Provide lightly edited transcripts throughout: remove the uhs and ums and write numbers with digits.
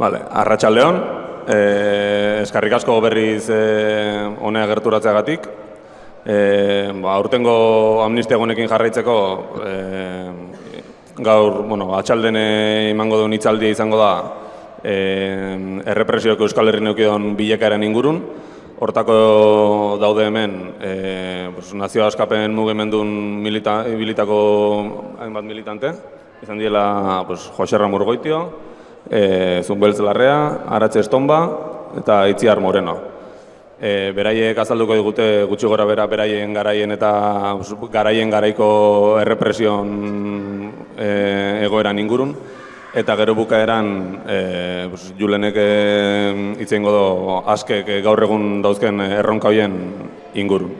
Arratsaldeon, eskerrik asko berriz honea gerturatzeagatik. Aurtengo amnistia egunekin jarraitzeko gaur, atxalden emango duen hitzaldia izango da errepresioko Euskal Herri neukidon bilakaeren ingurun. Hortako daude hemen nazio askapen mugimendun ibilitako hainbat militante, izan diela Jose Ramur Goitio, Zunbeltz Larrea, Aratxe Estonba eta Itziar Moreno. Beraiek azalduko digute gutxi gora bera beraien garaien eta garaien garaiko errepresion egoeran ingurun. Eta gero bukaeran Julenek hitz egingo du askek gaur egun dauzken erronka horien ingurun.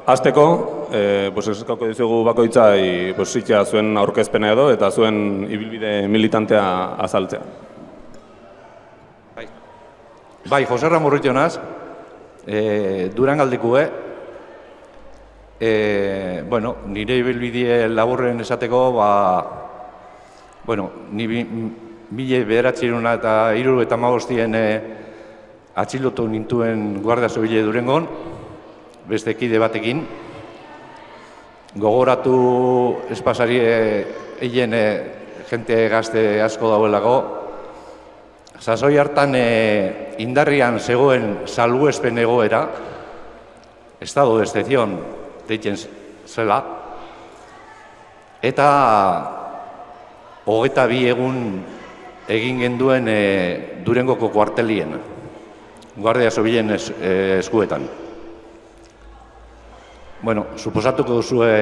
Hasteko, eskatuko dizugu bakoitzai zitzea zuen aurkezpena edo eta zuen ibilbide militantea azaltzea. Bai, Jose Ramur Goitio naz, Durangaldikue, nire ibilbide laburren esateko, ni 1975 atxilotu nintuen Guardia Zibila Durangon, beste kide batekin. Gogoratu espasari egin jente gazte asko dauelako. Sasoi hartan indarrian zegoen salbuespen egoera, estado de excepción deitzen zela, eta 22 egun egin genduen Durangoko kuartelien, Guardia Zibilen eskuetan. Suposatuko duzue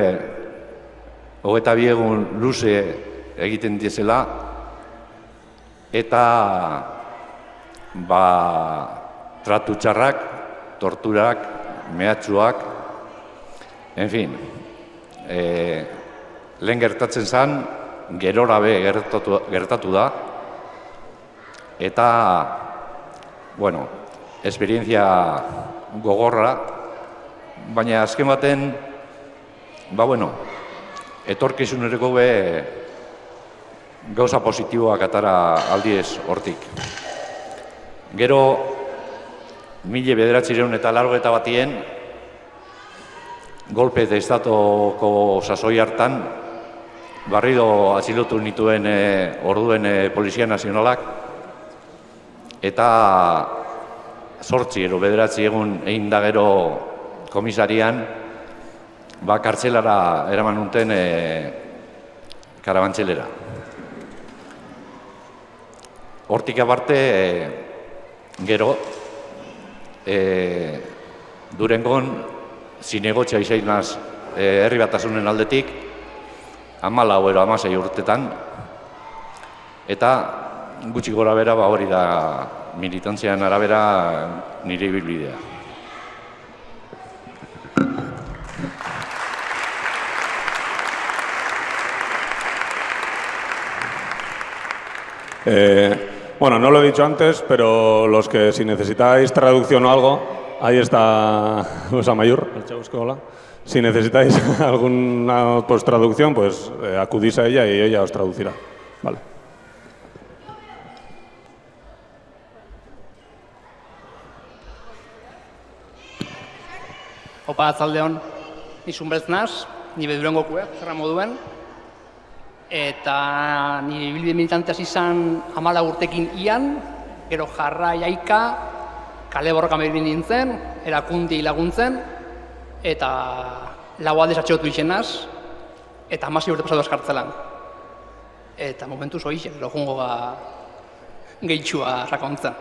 22 egun luze egiten dizela, eta tratu txarrak, torturak, mehatxuak, en fin, lehen gertatzen zen, gerora be gertatu da, eta, esperientzia gogorra, baina azken baten, etorkizunerako be gauza positiboak atara aldiez hortik. Gero, 1981 golpe de estatoko sasoi hartan, barrido atxilotu nituen orduen Polizia Nazionalak, eta 8 edo 9 egun egin da gero komisarian, kartzelara eraman nunten Karabantxelera. Hortik aparte, gero, Durangon zinegotxa izain naz herri batasunen aldetik, 14 edo 16 urtetan, eta gutxi gora bera hori da militantzian arabera nire ibilbidea. No lo he dicho antes, pero los que si necesitáis traducción o algo, ahí está Rosa Mayur, el Chausco, hola. Si necesitáis alguna traducción, pues acudís a ella y ella os traducirá. Vale. Opa, atzaldeon, ni Zunbeltz naz, ni Durangokue, zerra moduen, eta nire ibilbide militanteaz izan 14 urtekin ian, gero jarrai aika, kale borrokan behar nintzen, erakundi laguntzen, eta lau aldez atxegotu izan naz, eta 16 urte pasatu askartzelan. Eta momentuz hori, gero jungo gehitxua sakontza.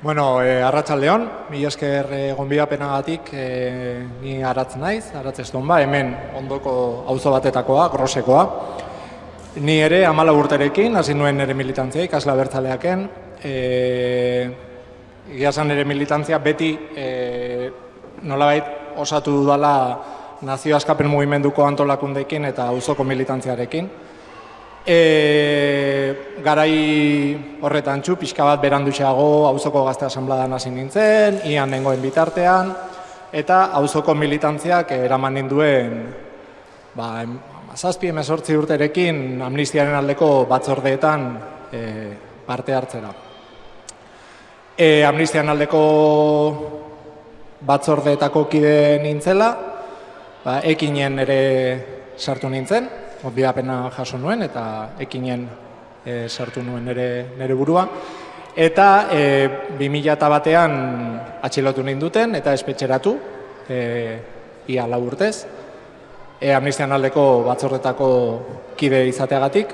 Arratsaldeon, mila esker gonbidapenagatik ni Aratz naiz, Aratz Estonba, hemen ondoko auzo batetakoa, Grosekoa. Ni ere 14 urterekin, hasi nuen nire militantzia, ikasle abertzaleaken. Egia esan nire militantzia beti nolabait osatu dudala nazio askapen mugimenduko antolakundeekin eta auzoko militantziarekin. Garai horretan pixka bat beranduxeago auzoko gazte asanbladan hasi nintzen, ian nengoen bitartean, eta auzoko militantziak eraman ninduen 17-18 urterekin amnistiaren aldeko batzordeetan parte hartzera. Amnistian aldeko batzordeetako kide nintzela, ekinen ere sartu nintzen, gonbidapena jaso nuen eta ekinen sartu nuen nire burua. Eta 2001an atxilotu ninduten eta espetxeratu, ia 4 urtez, amnistian aldeko batzordetako kide izateagatik.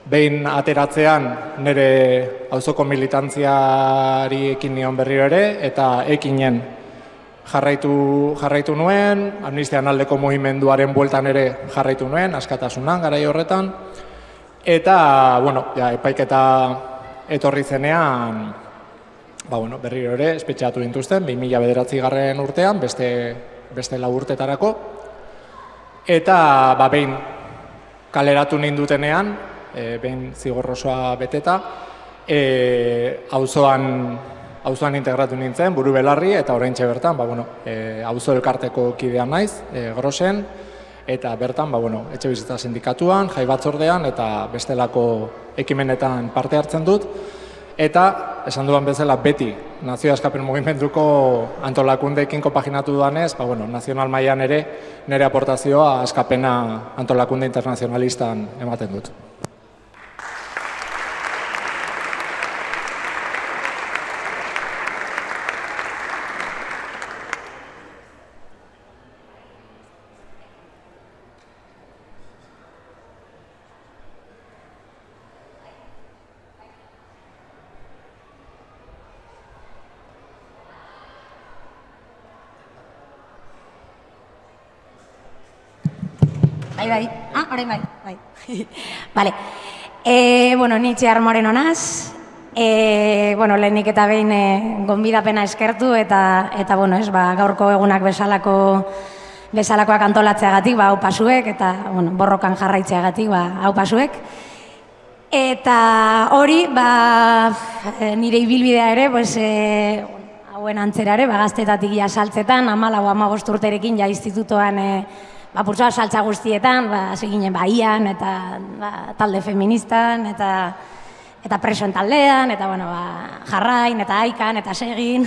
Behin ateratzean nire auzoko militantziari ekin nion berriro ere, eta ekinen jarraitu nuen, amnistian aldeko mugimenduaren bueltan ere jarraitu nuen, askatasunan garai horretan. Eta, epaiketa etorri zenean, berriro ere espetxeatu dintuzten, 2009 urtean, beste 4 urtetarako. Eta, behin kaleratu nindutenean, behin zigor osoa beteta, auzoan integratu nintzen, buru belarri, eta oraintxe bertan, auzo elkarteko kidea naiz, Grosen, eta bertan, etxe bizitza sindikatuan, jai batzordean, eta bestelako ekimenetan parte hartzen dut. Eta, esan duan bezala, beti Nazio Askapen Mugimenduko antolakundeekin kompaginatu dudanez, nazional mailan ere nire aportazioa askapena antolakunde internazionalistan ematen dut. Bai. Orain bai. Vale. Ni Txear Moreno naz. Lehenik eta behin gonbidapena eskertu eta gaurko egunak bezalakoak antolatzeagatik, hau pasuek, eta borrokan jarraitzeagatik, hau pasuek. Eta hori, nire ibilbidea ere, hauen antzera ere, gaztetatik saltzetan, 14-15 urterekin institutoan purtsoa saltza guztietan, hasi ginen Ian, eta talde feministan, eta presoen taldean, eta jarrain, eta aikan, eta segin,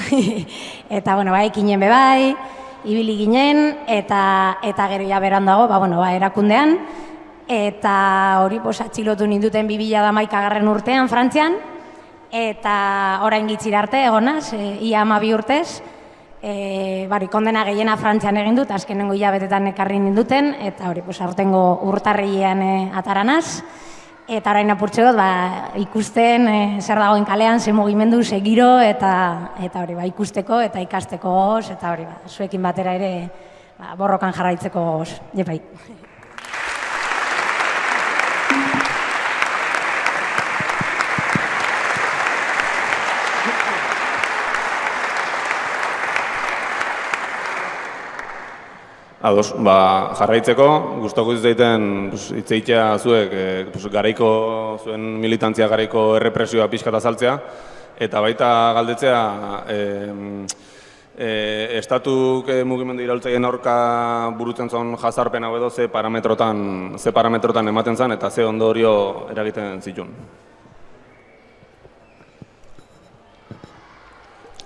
eta ekinen bebai, ibili ginen, eta gero ja berandago, erakundean, eta hori atxilotu ninduten 2011 urtean, Frantzian, eta orain gitzira arte, egonaz, ia 12 urtez, kondena gehiena Frantzian egin dut, azkenengo hilabetetan ekarri ninduten, eta hori, aurtengo urtarrilean ataranaz, eta orain apurtxe dut, ikusten zer dagoen kalean, ze mugimendu, ze giro, eta hori, ikusteko eta ikasteko goz, eta hori, zuekin batera ere borrokan jarraitzeko goz. Jepai. Ados, jarraitzeko, gustoko zaiten hitz egitea zuek garaiko zuen militantzia garaiko errepresioa pixka eta azaltzea, eta baita galdetzea estatuk mugimendu iraultzaien aurka burutzen zuen jazarpen hau edo ze parametrotan ematen zen eta ze ondorio eragiten zituen.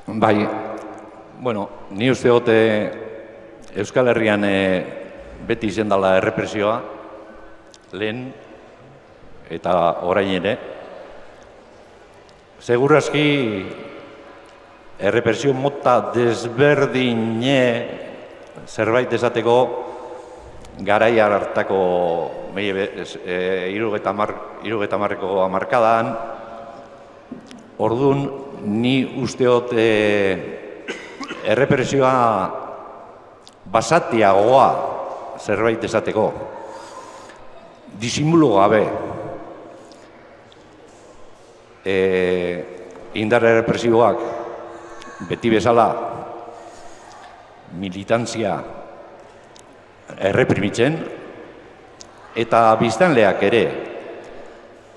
Bai, ni uste gote Euskal Herrian beti izen dela errepresioa, lehen eta orain ere. Segurazki errepresio mota desberdine zerbait esateko garai hartako 70ko hamarkadan. Orduan, ni usteot errepresioa basatiagoa zerbait esateko, disimulo gabe, indar errepresiboak beti bezala militantzia erreprimitzen, eta biztanleak ere,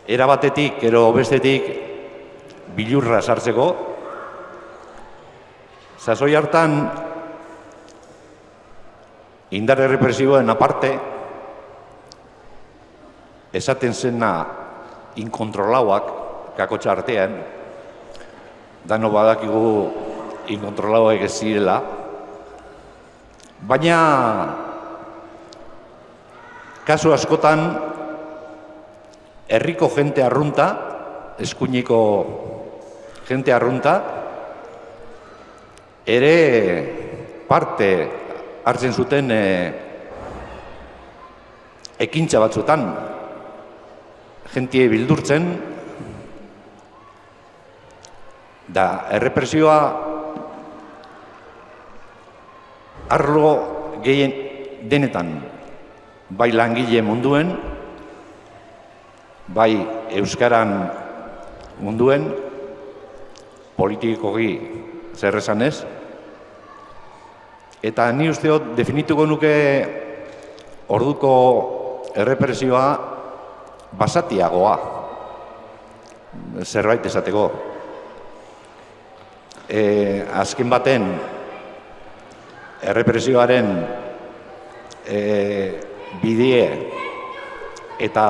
era batetik, ero bestetik, bilurra sartzeko, sasoi hartan, indar errepresiboen aparte, esaten zena inkontrolauak, kakotxa artean, dano badakigu inkontrolauak ez zirela, baina kasu askotan herriko jente arrunta, eskuiniko jente arrunta, ere parte hartzen zuten ekintza batzutan, jentie bildurtzen, da errepresioa arlo gehien denetan, bai langile munduen, bai euskaran munduen, politikoki zer esanez, eta ni usteot definituko nuke orduko errepresioa basatiagoa, zerbait esateko. Azken baten, errepresioaren bidie eta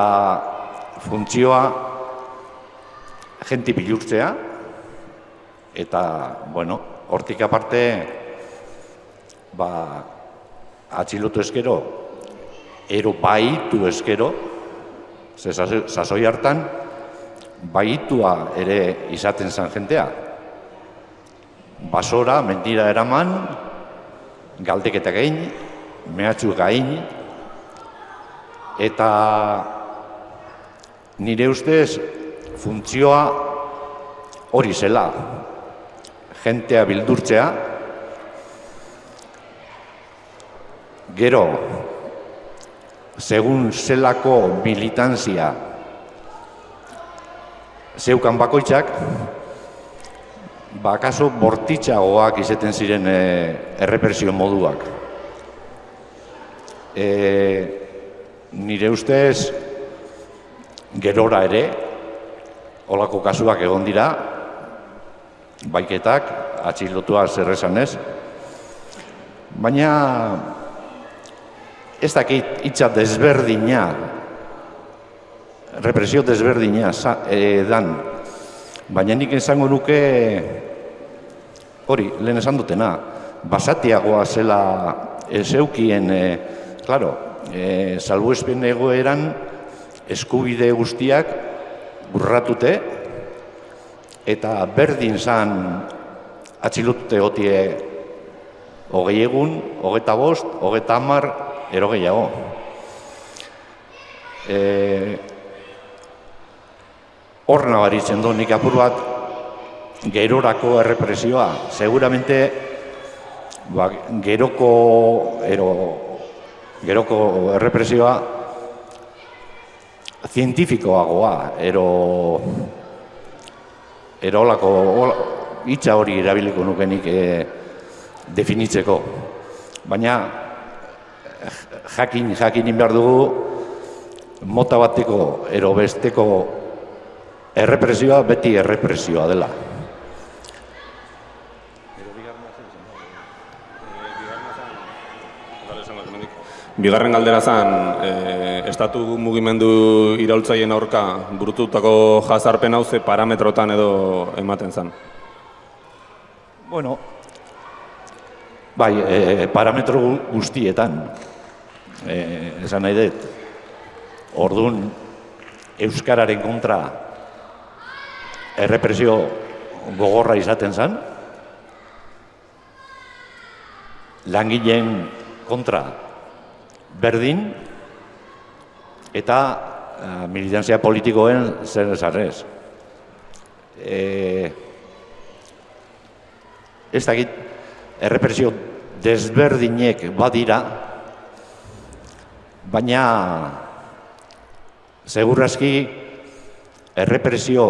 funtzioa jenti bilurtzea, eta, bueno, hortik aparte, atxilotu eskero, ero baitu eskero, sasoi hartan, baitua ere izaten zan jentea. Basora, mentira eraman, galdeketa gain, mehatxu gain, eta nire ustez funtzioa hori zela, jentea bildurtzea, gero, segun zelako militantzia zeukan bakoitzak, akaso bortitzagoak izaten ziren errepresio moduak. Nire ustez, gerora ere, holako kasuak egon dira, baiketak, atxilotua zer esanez, baina ez dakit hitza desberdina, represio desberdina dan, baina nik esango nuke hori, lehen esan dutena, basatiagoa zela zeukien, claro, salbuespen egoeran eskubide guztiak urratute eta berdin zan atxilotute gotie 20 egun, 25, 30, ero gehiago. Hor nabaritzen du nik apur bat gerorako errepresioa. Seguramente geroko errepresioa zientifikoagoa, holako hitza hori erabiliko nukenik definitzeko. Baina jakin behar dugu mota bateko ero besteko errepresioa beti errepresioa dela. Bigarren galdera zen, estatu mugimendu iraultzaien aurka burututako jazarpen hau ze parametrotan edo ematen zen? Bueno, bai, parametro guztietan, esan nahi dut, orduan euskararen kontra errepresio gogorra izaten zen, langileen kontra berdin, eta militantzia politikoen zer esarrez. Ez dakit, errepresio desberdinek badira, baina segurrazki errepresio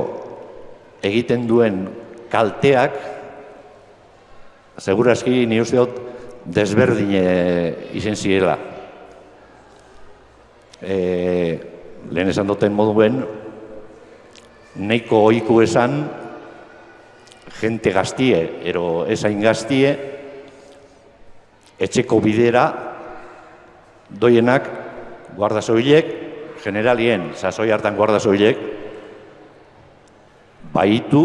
egiten duen kalteak segurrazki ni uste dut desberdin izen zirela. lehen esan duten moduen, nahiko ohiku esan, jente gaztie, ero esain gaztie, etxeko bidera, doienak, guardasoilek, generalien, sasoi hartan guardasoilek, baitu,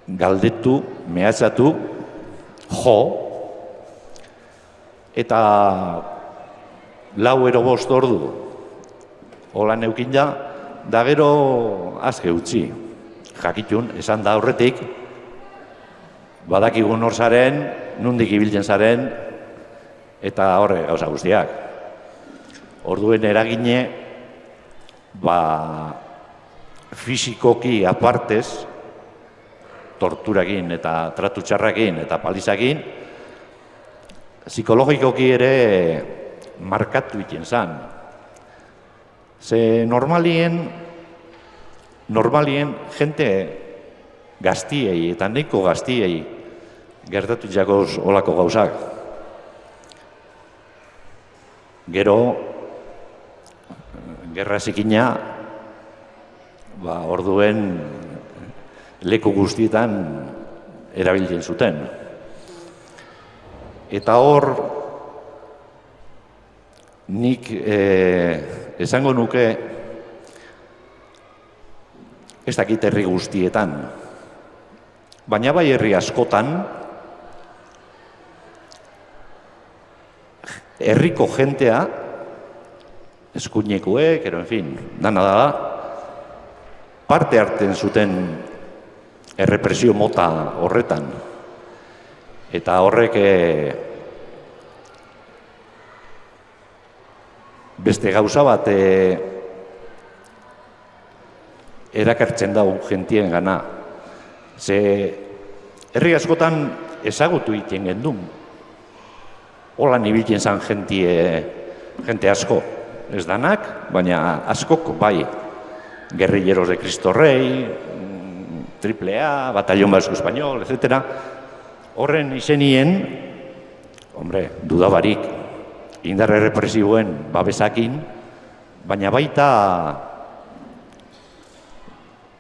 galdetu, mehatzatu, jo, eta 4 edo 5 ordu hola neukin da gero azke utzi. Jakitun, esan da horretik, badakigun hor zaren, nundik ibiltzen zaren, eta horre gauza guztiak. Orduen eragine, fisikoki apartez, torturakin eta tratu txarrakin eta palizakin, psikologikoki ere markatu iten zan. Ze normalien jente gaztiei eta neiko gaztiei gertatu jakoz olako gauzak. Gero, gerra zikina, orduen leku guztietan erabiltzen zuten. Eta hor, nik esango nuke ez dakit herri guztietan, baina bai herri askotan, herriko jentea, eskuinekuek, en fin, dana da, parte hartzen zuten errepresio mota horretan. Eta horrek beste gauza bat erakartzen dago jentien gana. Ze herri askotan ezagutu iten gendun. Holan ibiltzen zan jente asko. Ez danak, baina askok bai. Guerrilleros de Cristo Rey, AAA, Batallón Vasco Español, etc. Horren izenien, dudabarik, indar errepresiboen babesakin, baina baita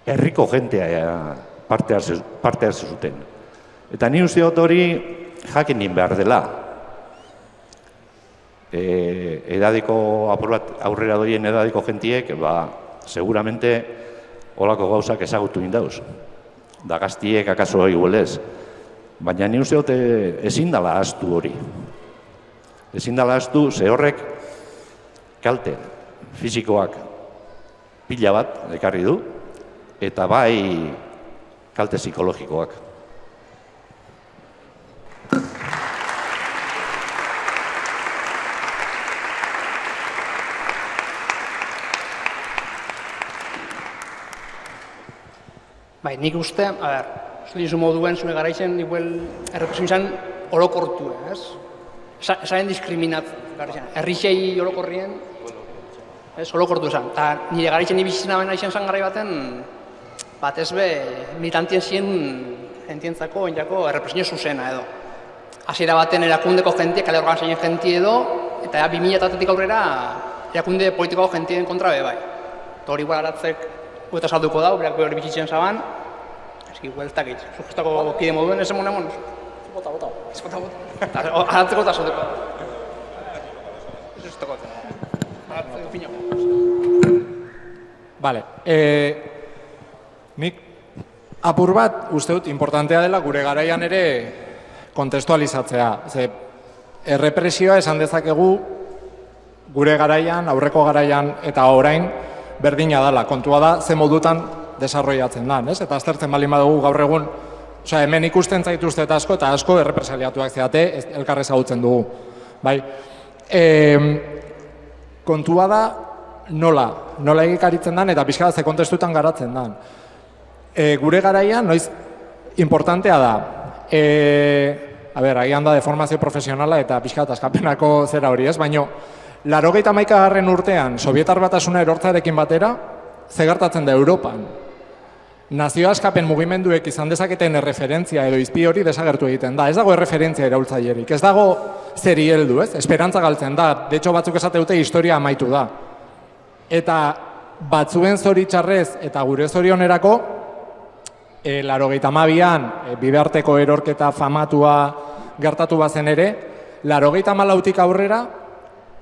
herriko jentea parte hartzen zuten. Eta ni uste dut hori jakin din behar dela. Edadiko apur bat aurrera doien edadiko jentiek, seguramente holako gauzak ezagutu indauz. Da gaztiek akaso iguelez. Baina ni uste dut ezin dala ahaztu hori. Ezin dala ahaztu, ze horrek kalte fisikoak pila bat ekarri du, eta bai kalte psikologikoak. Bai, nik uste, zure izu moduen, zure garaitzen, errepresio izan orokortu, ez? Esaren diskriminat, herrixei orokorrien, orokortu esan. Eta nire garaitzen ibizizena baina izan zan garai baten, batez be, militantien zien jentientzako, errepresio zuzena edo. Hasiera baten erakundeko jentie, kale organizainen jentie edo, eta 2000-etik aurrera erakunde politikoa jentien kontra be bai. Eta hori guaratzek gueta salduko da, berak behar bizitzen zaban, eski gueltak egitz, sugestako kide moduen, ez emon. Bota. Aratzeko eta salduko. Ez toko. Aratzeko pinago. Bale, nik apur bat uste dut importantea dela gure garaian ere kontestualizatzea. Errepresioa esan dezakegu gure garaian, aurreko garaian eta orain berdina dela. Kontua da, ze modutan desarrollatzen da, ez? Eta aztertzen baldin badugu gaur egun, hemen ikusten zaituzte eta asko errepresaliatuak zeate, elkar ezagutzen dugu. Bai? Kontua da, nola egikaritzen dan eta pixka ze kontestutan garatzen dan. Gure garaian, noiz, importantea da, agian da deformazio profesionala eta pixka askapenako zera hori, ez? Baina, 81. urtean, Sobietar Batasuna erortzarekin batera, ze gertatzen da Europan. nazio askapen mugimenduek izan dezaketen erreferentzia edo izpi hori desagertu egiten da. Ez dago erreferentzia iraultzailerik, ez dago zeri heldu, ez? Esperantza galtzen da, de hecho batzuk esate dute historia amaitu da. Eta batzuen zoritxarrez eta gure zorionerako, 82an bidearteko erorketa famatua gertatu bazen ere, 84tik aurrera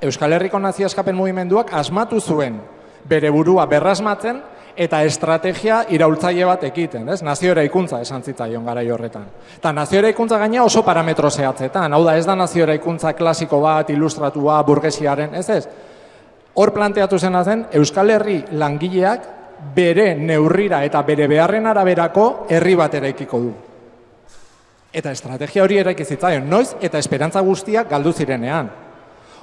Euskal Herriko nazio askapen mugimenduak asmatu zuen bere burua berrasmatzen eta estrategia iraultzaile bat ekiten, ez? Nazio eraikuntza esan zitzaion garai horretan. Eta nazio eraikuntza gaina oso parametro zehatzetan, hau da ez da nazio eraikuntza klasiko bat, ilustratua, burgesiaren, ez? Hor planteatu zena zen, Euskal Herri langileak bere neurrira eta bere beharren araberako herri bat eraikiko du. Eta estrategia hori eraiki zitzaion, noiz eta esperantza guztiak galdu zirenean.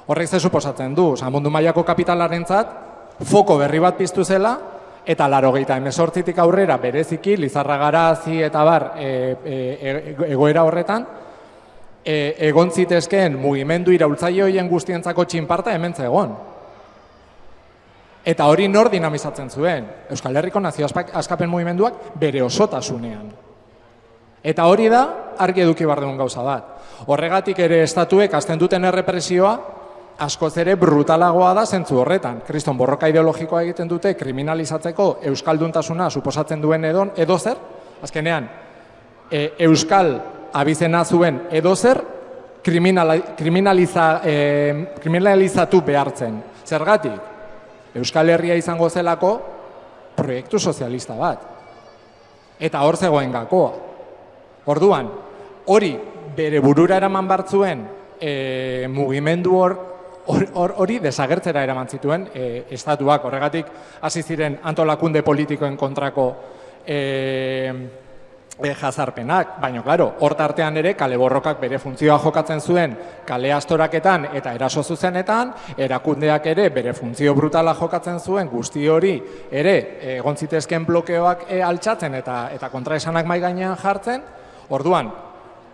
Horrek ze suposatzen du, mundu mailako kapitalarentzat foko berri bat piztu zela, eta 88tik aurrera bereziki, Lizarra Garazi eta bar egoera horretan, egon zitezkeen mugimendu iraultzaile horien guztientzako txinparta hemen zegoen. Eta hori nor dinamizatzen zuen, Euskal Herriko nazio askapen mugimenduak bere osotasunean. Eta hori da, argi eduki behar dugun gauza bat. Horregatik ere estatuek azten duten errepresioa, askoz ere brutalagoa da zentzu horretan. Kriston borroka ideologikoa egiten dute kriminalizatzeko euskalduntasuna suposatzen duen edozer, azkenean, euskal abizena zuen edozer kriminalizatu behartzen. Zergatik? Euskal Herria izango zelako proiektu sozialista bat. Eta hor zegoen gakoa. Orduan, hori bere burura eraman bartzuen mugimendu hori desagertzera eraman zituen estatuak. Horregatik hasi ziren antolakunde politikoen kontrako jazarpenak, baina, klaro, hor tartean ere kale borrokak bere funtzioa jokatzen zuen kale astoraketan eta eraso zuzenetan, erakundeak ere bere funtzio brutala jokatzen zuen guzti hori ere egon zitezken blokeoak altxatzen eta kontraesanak mahai gainean jartzen. Orduan,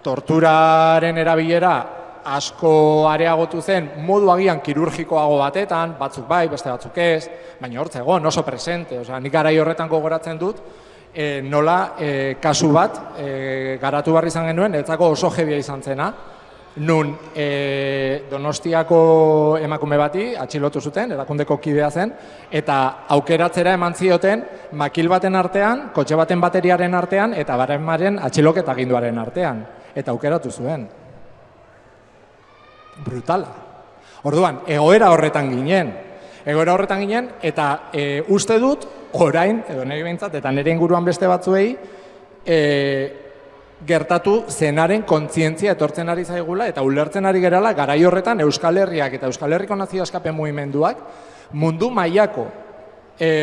torturaren erabilera asko areagotu zen modu agian kirurgikoago batetan, batzuk bai, beste batzuk ez, baina hor zegoen oso presente, nik garai horretan gogoratzen dut, nola kasu bat garatu behar izan genuen, etzako oso jebia izan zena, nun Donostiako emakume bati atxilotu zuten, erakundeko kidea zen, eta aukeratzera eman zioten makil baten artean, kotxe baten bateriaren artean, eta baremaren atxiloketa aginduaren artean, eta aukeratu zuen. Brutala. Orduan, egoera horretan ginen, eta uste dut, orain, edo nire behintzat, eta nire inguruan beste batzuei, gertatu zenaren kontzientzia etortzen ari zaigula, eta ulertzen ari gerala, garai horretan Euskal Herriak eta Euskal Herriko nazio askapen mugimenduak mundu mailako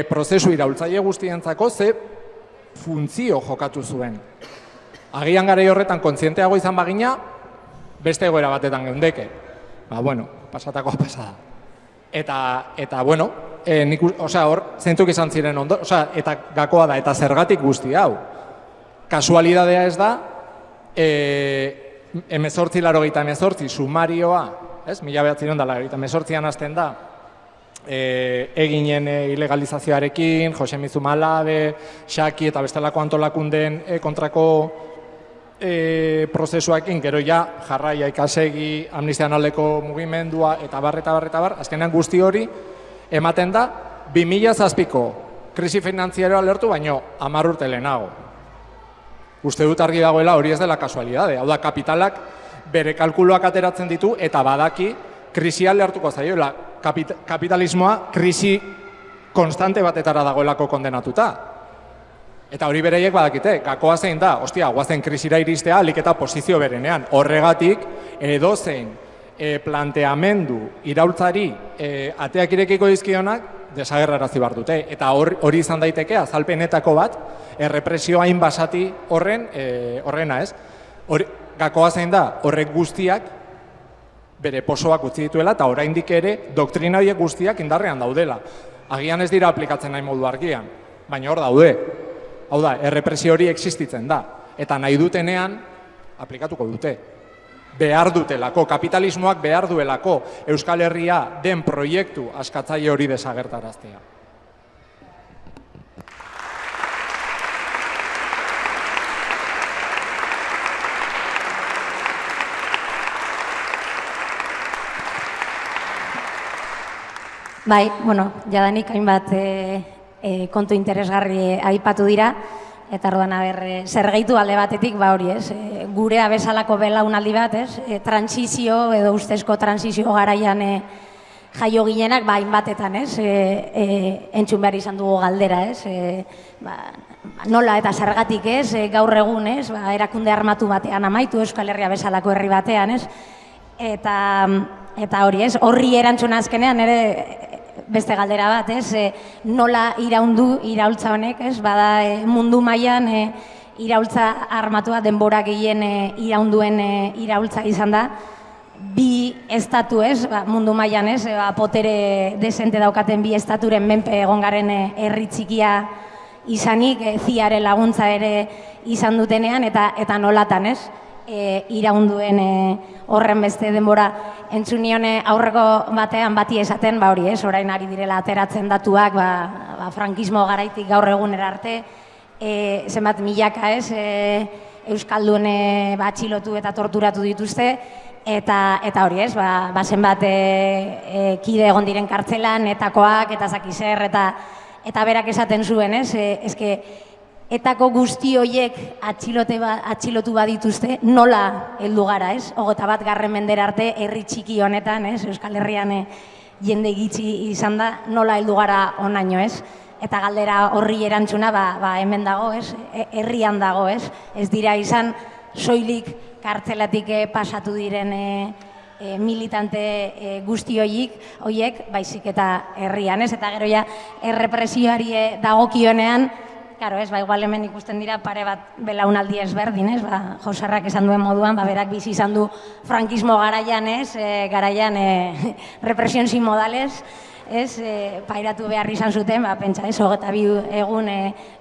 prozesu iraultzaile guztientzako ze funtzio jokatu zuen. Agian garai horretan kontzienteago izan bagina, beste egoera batetan geundeke. Pasatakoa pasada. Eta bueno, hor, zeintzuk izan ziren ondo, eta gakoa da, eta zergatik guzti hau. Kasualidadea ez da, 1888 sumarioa, 1988an hasten da, eginen ilegalizazioarekin, Jose Mizu Malabe, Xaki eta bestelako antolakundeen kontrako prozesuakin, gero ja, Jarraia, Ikasegi, Amnistian aldeko mugimendua, eta bar, azkenean guzti hori ematen da, 2007ko krisi finanzieroa lertu, baino 10 urte lehenago. Uste dut argi dagoela hori ez dela kasualidade, hau da, kapitalak bere kalkuloak ateratzen ditu, eta badaki krisia lertuko zaioela. Kapitalismoa krisi konstante batetara dagoelako kondenatuta. Eta hori bereiek badakite, gakoa zein da, guazen krisira iristea alik eta posizio berenean. Horregatik, edozein planteamendu iraultzari ateak irekiko dizkionak desagerrarazi behar dute. Eta hori izan daiteke azalpenetako bat, errepresio hain basati horrena ez. Gakoa zein da, horrek guztiak bere posoak utzi dituela eta oraindik ere doktrina horiek guztiak indarrean daudela. Agian ez dira aplikatzen nahi modu argian, baina hor daude. Hau da, errepresio hori existitzen da. Eta nahi dutenean, aplikatuko dute. Behar dutelako, kapitalismoak behar duelako Euskal Herria den proiektu askatzaile hori desagertaraztea. Bai, bueno, jadanik hainbat kontu interesgarri aipatu dira, eta orduan zer gehitu alde batetik, hori ez, gure bezalako belaunaldi bat, ez, transizio edo ustezko transizio garaian jaio ginenak, hainbatetan, ez, entzun behar izan dugu galdera, ez, nola eta zergatik, ez, gaur egun, ez, erakunde armatu batean amaitu Euskal Herria bezalako herri batean, ez, eta hori, ez, horri erantzun azkenean, beste galdera bat, ez, nola iraundu iraultza honek, ez, bada mundu mailan iraultza armatua denbora gehien iraunduen iraultza izan da, bi estatu, ez, mundu mailan, ez, potere desente daukaten bi estaturen menpe egon garen herri txikia izanik, ziaren laguntza ere izan dutenean, eta nolatan, ez, iraunduen horren beste denbora entzun nion aurreko batean bati esaten, hori ez, orain ari direla ateratzen datuak, frankismo garaitik gaur egunera arte, zenbat milaka, ez, Euskaldun atxilotu eta torturatu dituzte, eta hori ez, zenbat kide egon diren kartzelan, etakoak, eta zakizer, eta berak esaten zuen, ez, etako guzti horiek atxilotu badituzte, nola heldu gara, ez? 21. mendera arte herri txiki honetan, ez? Euskal Herrian jende gitxi izan da, nola heldu gara onaino, ez? Eta galdera horri erantzuna, hemen dago, ez? Herrian dago, ez? Ez dira izan soilik kartzelatik pasatu diren militante guzti horiek, baizik eta herrian, ez? Eta gero ja, errepresioari dagokionean, Karo, ez, igual hemen ikusten dira pare bat belaunaldi ezberdin, ez, Josarrak esan duen moduan, berak bizi izan du frankismo garaian, ez, garaian represion sin modales, ez, pairatu behar izan zuten, pentsa, ez, 22 egun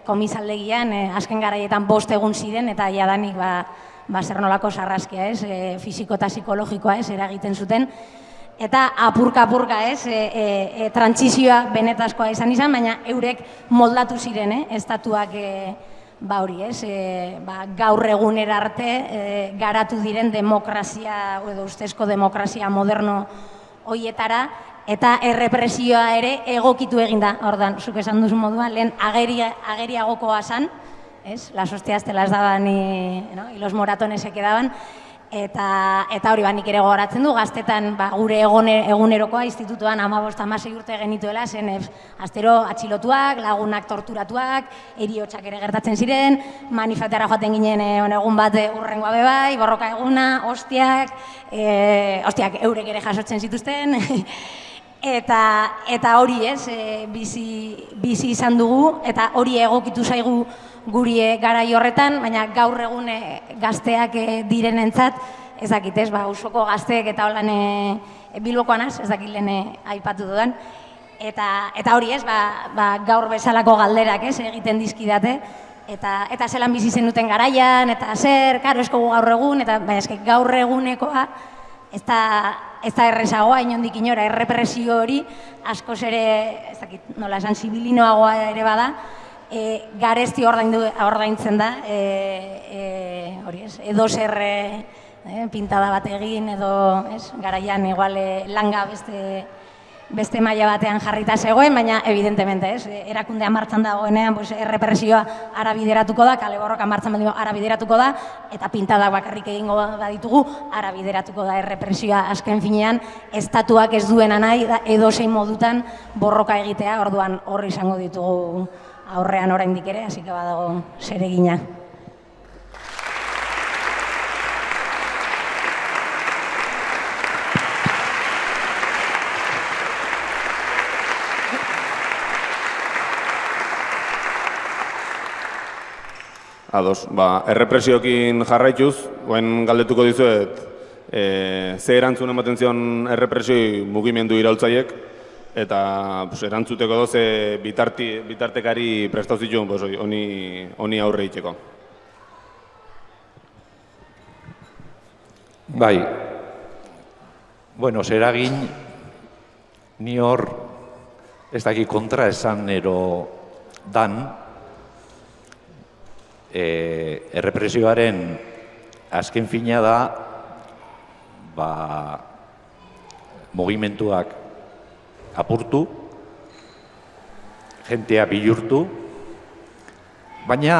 komisaldegian, azken garaietan 5 egun ziren, eta jadanik, zer nolako sarraskia, ez, fisiko eta psikologikoa, ez, eragiten zuten, eta apurka-apurka, ez, trantzizioa benetazkoa izan, baina eurek moldatu ziren, estatuak hori, ez, gaur egunera arte garatu diren demokrazia, edo ustezko demokrazia moderno hoietara, eta errepresioa ere egokitu eginda, ordan, zuk esan duzu moduan, lehen ageriagokoa zan, ez, las hostias te las daban y los moratones se quedaban, eta hori nik ere gogoratzen du, gaztetan gure egunerokoa institutuan 15-16 urte genituela, zen astero atxilotuak, lagunak torturatuak, heriotsak ere gertatzen ziren, manifestara joaten ginen egun bat urrengoa bebai, borroka eguna, hostiak eurek ere jasotzen zituzten, eta hori ez, bizi izan dugu, eta hori egokitu zaigu guri garai horretan, baina gaur egun gazteak direnentzat, ez dakit ez, usoko gazteek eta holan Bilbokoan ez dakit lehen aipatu dudan, eta hori ez, gaur bezalako galderak ez, egiten dizkidate, eta zelan bizi zenuten garaian, eta zer, karo eskogu gaur egun, eta gaur egunekoa, ez da errezagoa, inondik inora, errepresio hori, askoz ere, ez dakit nola esan, zibilinoagoa ere bada, garesti ordaintzen da, hori ez, edo zer pintada bat egin, edo garaian igual langa beste maila batean jarrita zegoen, baina evidentemente ez, erakundea martxan dagoenean errepresioa ara bideratuko da, kale borroka martxan ara bideratuko da, eta pintadak bakarrik egingo baditugu, ara bideratuko da errepresioa azken finean, estatuak ez duena nahi, edo zein modutan borroka egitea, orduan horri izango ditugu aurrean oraindik ere, hasi que badago zeregina. Ados, errepresioekin jarraituz, guen galdetuko dizuet, ze erantzun ematen zion errepresioi mugimendu iraultzaiek, eta erantzuteko doze bitartekari prestatu zituen honi aurre itxeko. Bai, bueno, zeragin ni hor ez daki kontra esan ero dan, errepresioaren azken fina da mugimenduak apurtu, jentea bihurtu, baina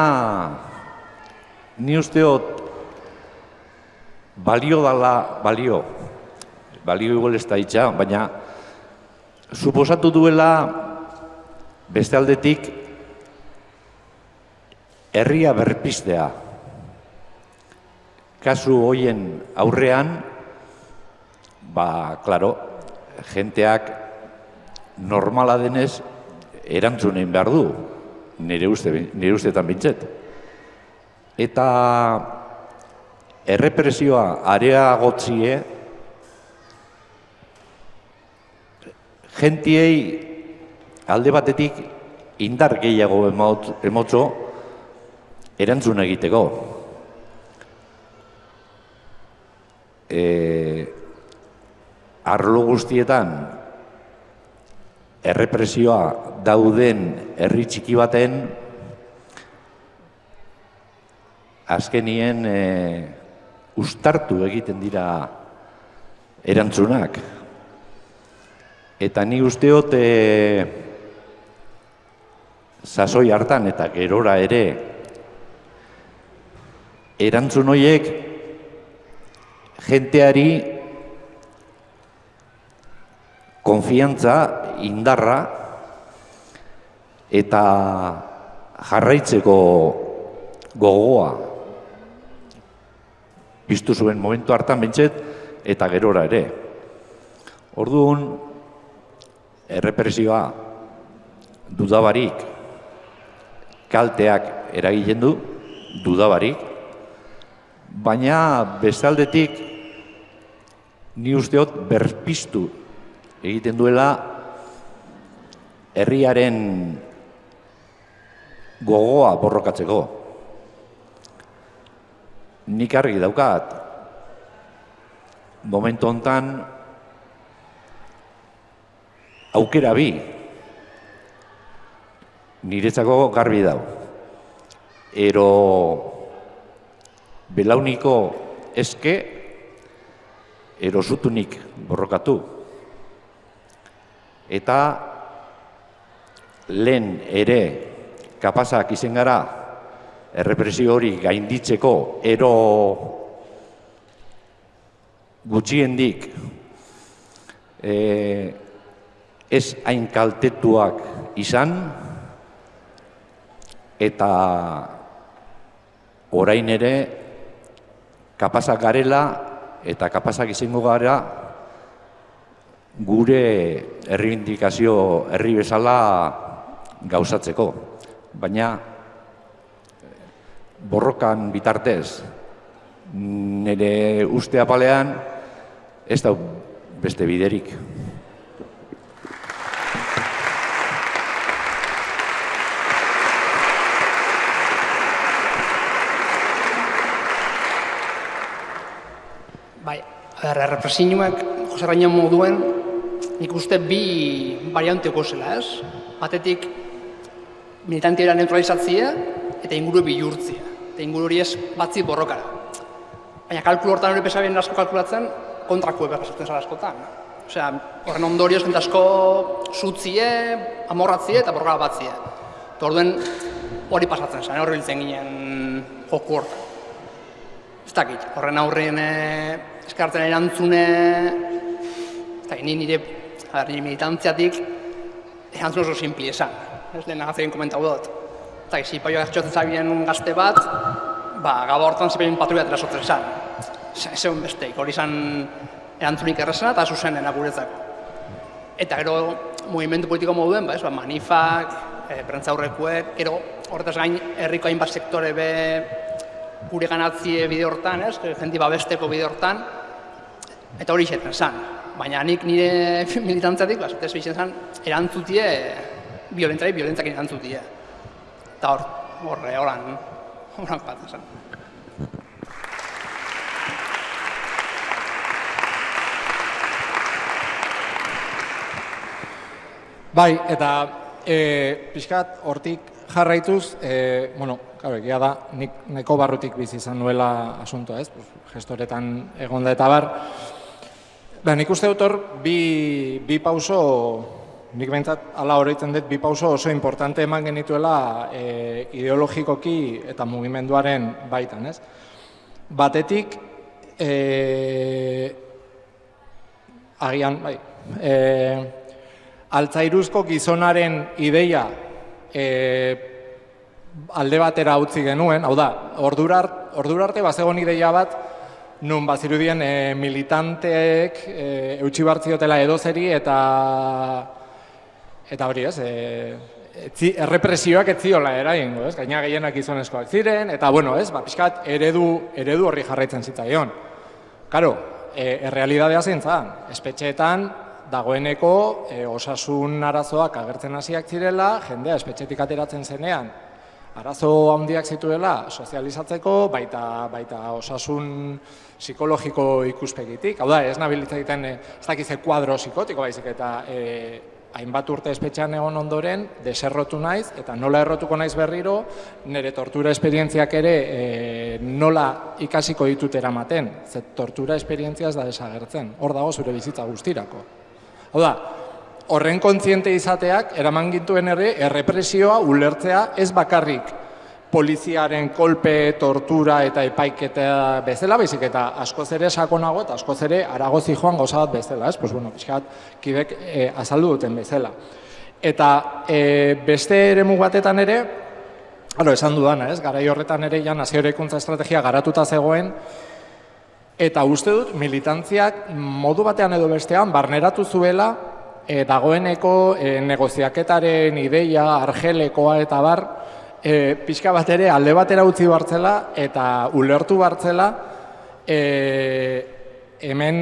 ni usteot balio igual ez da itxa, baina suposatu duela beste aldetik herria berpistea. Kasu hoien aurrean, klaro, jenteak normala denez erantzunen behar du, nire ustetan bintzet. Eta errepresioa areagotzie, jentiei alde batetik indar gehiago emotzo erantzun egiteko. Arlo guztietan errepresioa dauden herri txiki baten azkenien ustartu egiten dira erantzunak. Eta ni usteot sasoi hartan eta gerora ere erantzun horiek jenteari konfiantza, indarra eta jarraitzeko gogoa piztu zuen momentu hartan bintzet eta gerora ere. Orduan, errepresioa dudabarik kalteak eragiten du, dudabarik, baina bestaldetik ni usteot berpiztu egiten duela herriaren gogoa borrokatzeko. Nik argi daukat, momentu hontan aukera bi, niretzako garbi dau. Ero belauniko eske, ero zutunik borrokatu. Eta lehen ere kapazak izen gara errepresio hori gainditzeko, ero gutxiendik ez hain kaltetuak izan, eta orain ere kapazak garela eta kapazak izango gara gure erreibindikazio herri bezala gauzatzeko. Baina borrokan bitartez, nire uste apalean, ez da beste biderik. Bai, errepresioak Joserraino moduen, nik uste bi varianteko zela, ez? Batetik, militantiera neutralizatzea eta inguru bihurtzea. Eta inguru hori ez batzi borrokara. Baina kalkulu hortan hori pesabien asko kalkulatzen, kontrakue pasatzen zara askotan. Osea, horren ondorioz jente asko zutzie, amorratzie eta borrokara batzie. Eta orduen hori pasatzen zen, horri biltzen ginen joku hortan. Ez dakit, horren aurrien eskartzen erantzune, eta nire militantziatik erantzun oso simpli esan. Ez lehen agazien komentau dut. Eta zipaioa ertxotzen zabien gazte bat, gaba hortan zipaioen patruiat erasotzen esan. Ezeun besteik, hori izan erantzunik errezena eta zuzenen guretzako. Eta gero, mugimendu politiko moduen, manifak, prentzaurrekuek, gero horretaz gain herriko hainbat sektore be gure ganatzie bide hortan, jenti babesteko bide hortan, eta hori izaten zen. Baina nik nire militantzatik, zatez bizen zen, erantzutie, violentzakin erantzutie. Eta horan bat zen. Bai, eta pixkat hortik jarraituz, egia da, nik neko barrutik bizi izan nuela asuntoa, ez? Gestoretan egonda eta bar. Nik uste dut hor, bi pauso nik behintzat ala oroitzen dut bi pauso oso importante eman genituela ideologikoki eta mugimenduaren baitan, ez? Batetik, agian, bai, altzairuzko gizonaren ideia alde batera utzi genuen, hau da, ordura arte bazegon ideia bat, nun bazirudien militanteek eutxi bartziotela edozeri eta hori ez, errepresioak ez ziola eraingo, ez? Gaina gehienak gizonezkoak ziren, eta bueno, ez, pixkat eredu horri jarraitzen zitzaion. Karo, errealidadea zein zan, espetxeetan dagoeneko osasun arazoak agertzen hasiak zirela, jendea espetxetik ateratzen zenean, arazo handiak zituela sozializatzeko, baita osasun psikologiko ikuspegitik. Hau da, ez nabilitza egiten, ez dakize kuadro psikotiko baizik, eta hainbat urte espetxean egon ondoren, deserrotu naiz, eta nola errotuko naiz berriro, nire tortura esperientziak ere nola ikasiko ditut eramaten. Ze tortura esperientzia ez da desagertzen, hor dago zure bizitza guztirako. Hau da, horren kontziente izateak, eraman gintuen ere, errepresioa ulertzea ez bakarrik poliziaren kolpe, tortura eta epaiketa bezala, baizik eta askoz ere sakonago eta askoz ere arago zijoan gauza bat bezala, ez? Pues bueno, pixkat, kidek azaldu duten bezala. Eta beste eremu batetan ere, esan dudana, ez? Garai horretan ere ja nazio eraikuntza estrategia garatuta zegoen, eta uste dut militantziak modu batean edo bestean barneratu zuela dagoeneko negoziaketaren ideia, argelekoa eta bar, pixka bat ere alde batera utzi bartzela eta ulertu bartzela hemen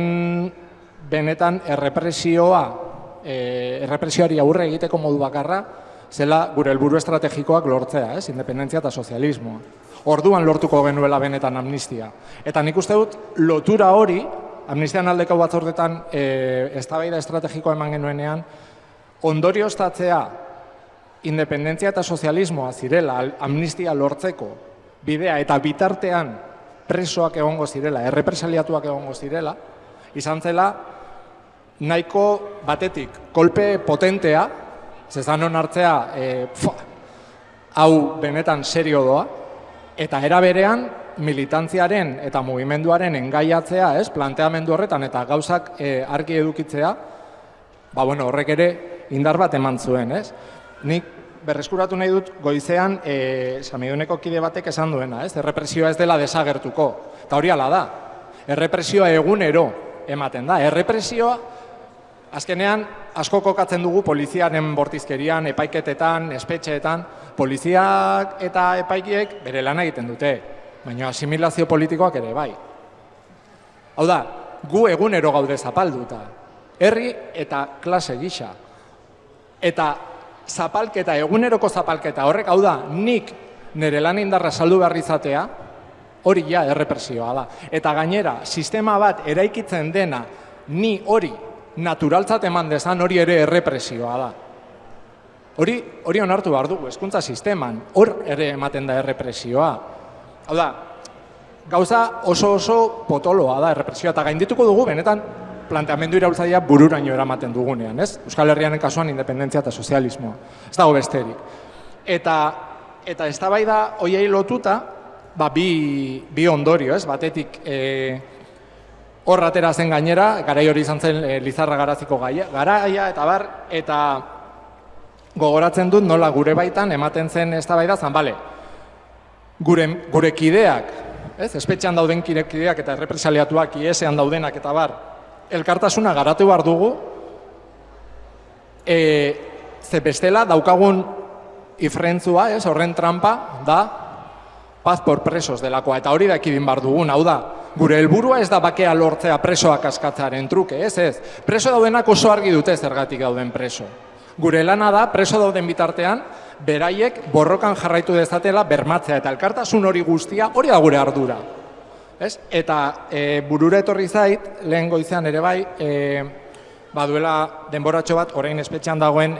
benetan errepresioari aurre egiteko modu bakarra zela gure helburu estrategikoak lortzea, ez? Independentzia eta sozialismoa. Orduan lortuko genuela benetan amnistia. Eta nik uste dut lotura hori, amnistian aldeko batzordetan eztabaida estrategikoa eman genuenean, ondorioztatzea independentzia eta sozialismoa zirela amnistia lortzeko bidea eta bitartean presoak egongo zirela, errepresaliatuak egongo zirela, izan zela nahiko batetik kolpe potentea, zezan onartzea hau benetan serio doa, eta era berean militantziaren eta mugimenduaren engaiatzea, ez, planteamendu horretan eta gauzak argi edukitzea, horrek ere indar bat eman zuen, ez? Nik berreskuratu nahi dut goizean Samiduneko kide batek esan duena, ez? Errepresioa ez dela desagertuko. Eta hori ala da. Errepresioa egunero ematen da. Errepresioa azkenean asko kokatzen dugu poliziaren bortizkerian, epaiketetan, espetxeetan. Poliziak eta epaikiek bere lana egiten dute, baina asimilazio politikoak ere bai. Hau da, gu egunero gaude zapalduta. Herri eta klase gisa. Eta zapalketa, eguneroko zapalketa horrek, hau da, nik nire lan indarra saldu behar izatea, hori ja errepresioa da. Eta gainera, sistema bat eraikitzen dena, ni hori naturaltzat eman dezan, hori ere errepresioa da. Hori onartu behar dugu, hezkuntza sisteman, hor ere ematen da errepresioa. Hau da, gauza oso potoloa da errepresioa, eta gaindituko dugu, benetan, planteamendu iraultzailea bururaino eramaten dugunean, ez? Euskal Herrianen kasuan independentzia eta sozialismoa. Ez dago besterik. Eta eztabaida hoiei lotuta, bi ondorio, ez? Batetik hor atera zen gainera, garai hori izan zen Lizarra Garaziko garaia eta bar, eta gogoratzen dut nola gure baitan ematen zen eztabaida zan, gure kideak, ez? Espetxean dauden kideak eta errepresaliatuak iesean daudenak eta bar, elkartasuna garatu behar dugu, ze bestela daukagun ifrentzua, horren trampa, da paz por presos delakoa, eta hori da ekidin behar dugun, hau da, gure helburua ez da bakea lortzea presoak askatzearen truke, ez, preso daudenak oso argi dute zergatik dauden preso. Gure lana da, preso dauden bitartean, beraiek borrokan jarraitu dezatela bermatzea, eta elkartasun hori guztia, hori da gure ardura. Eta burura etorri zait, lehen goizean ere bai, baduela denboratxo bat, orain espetxean dagoen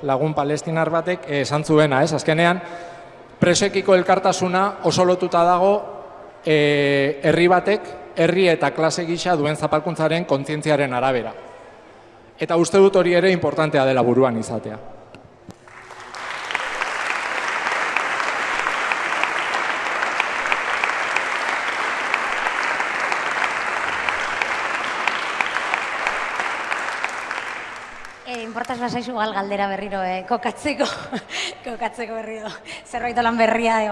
lagun palestinar batek esan zuena, azkenean, presekiko elkartasuna oso lotuta dago herri batek, herri eta klase gisa duen zapalkuntzaren kontzientziaren arabera. Eta uste dut hori ere importantea dela buruan izatea. Importaz basaizu gal galdera berriro, kokatzeko berriro. Zerbait lan berria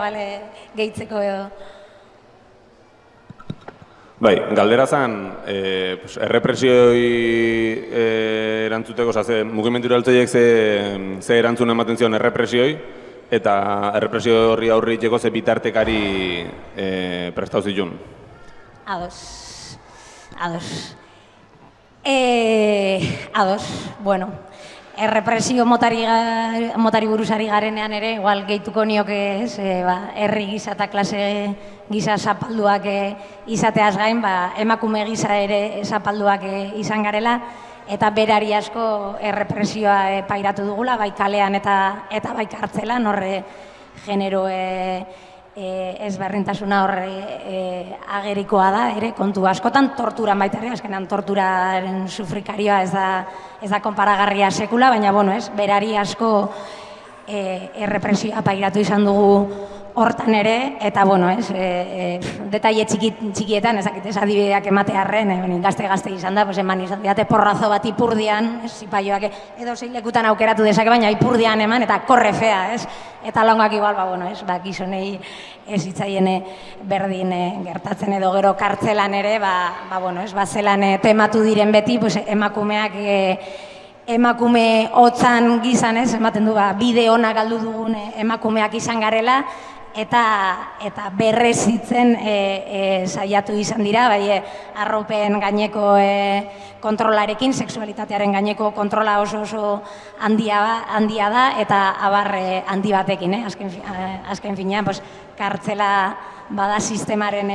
gehitzeko edo. Bai, galdera zen, errepresioi erantzuteko, mugimendura altzeiek ze erantzun ematen zion errepresioi, eta errepresio horri aurri itxeko ze bitartekari prestau zituen. Ados. Bueno, errepresio motari buruzari garenean ere, igual gehituko nioke ez, herri gisa eta klase gisa zapalduak izateaz gain, emakume gisa ere zapalduak izan garela, eta berari asko errepresioa pairatu dugula, bai kalean eta bai kartzelan, horre genero ezberdintasuna horre agerikoa da, ere, kontu askotan, torturan baita ere, azkenan torturaren sufrikarioa ez da konparagarria sekula, baina, bueno, ez, berari asko errepresioa pairatu izan dugu hortan ere, eta, bueno, ez, detaile txikietan, ezakit ez adibideak ematearren, gazte izan da, eman izan diate porrazo bat ipurdian, zipaioak edo zeilekutan aukeratu dezake, baina ipurdian eman, eta korre fea, ez, eta langoak igual, bueno, ez, gizonei ez hitzaien berdin gertatzen edo gero kartzelan ere, bueno, ez, zelan tematu diren beti, emakumeak emakume hotzan gizan, ez, ematen du, bide ona galdu dugun emakumeak izan garela, eta berrezitzen saiatu izan dira, bai, arropen gaineko kontrolarekin, sexualitatearen gaineko kontrola oso handia da, eta abar handi batekin, azken finean, kartzela bada sistemaren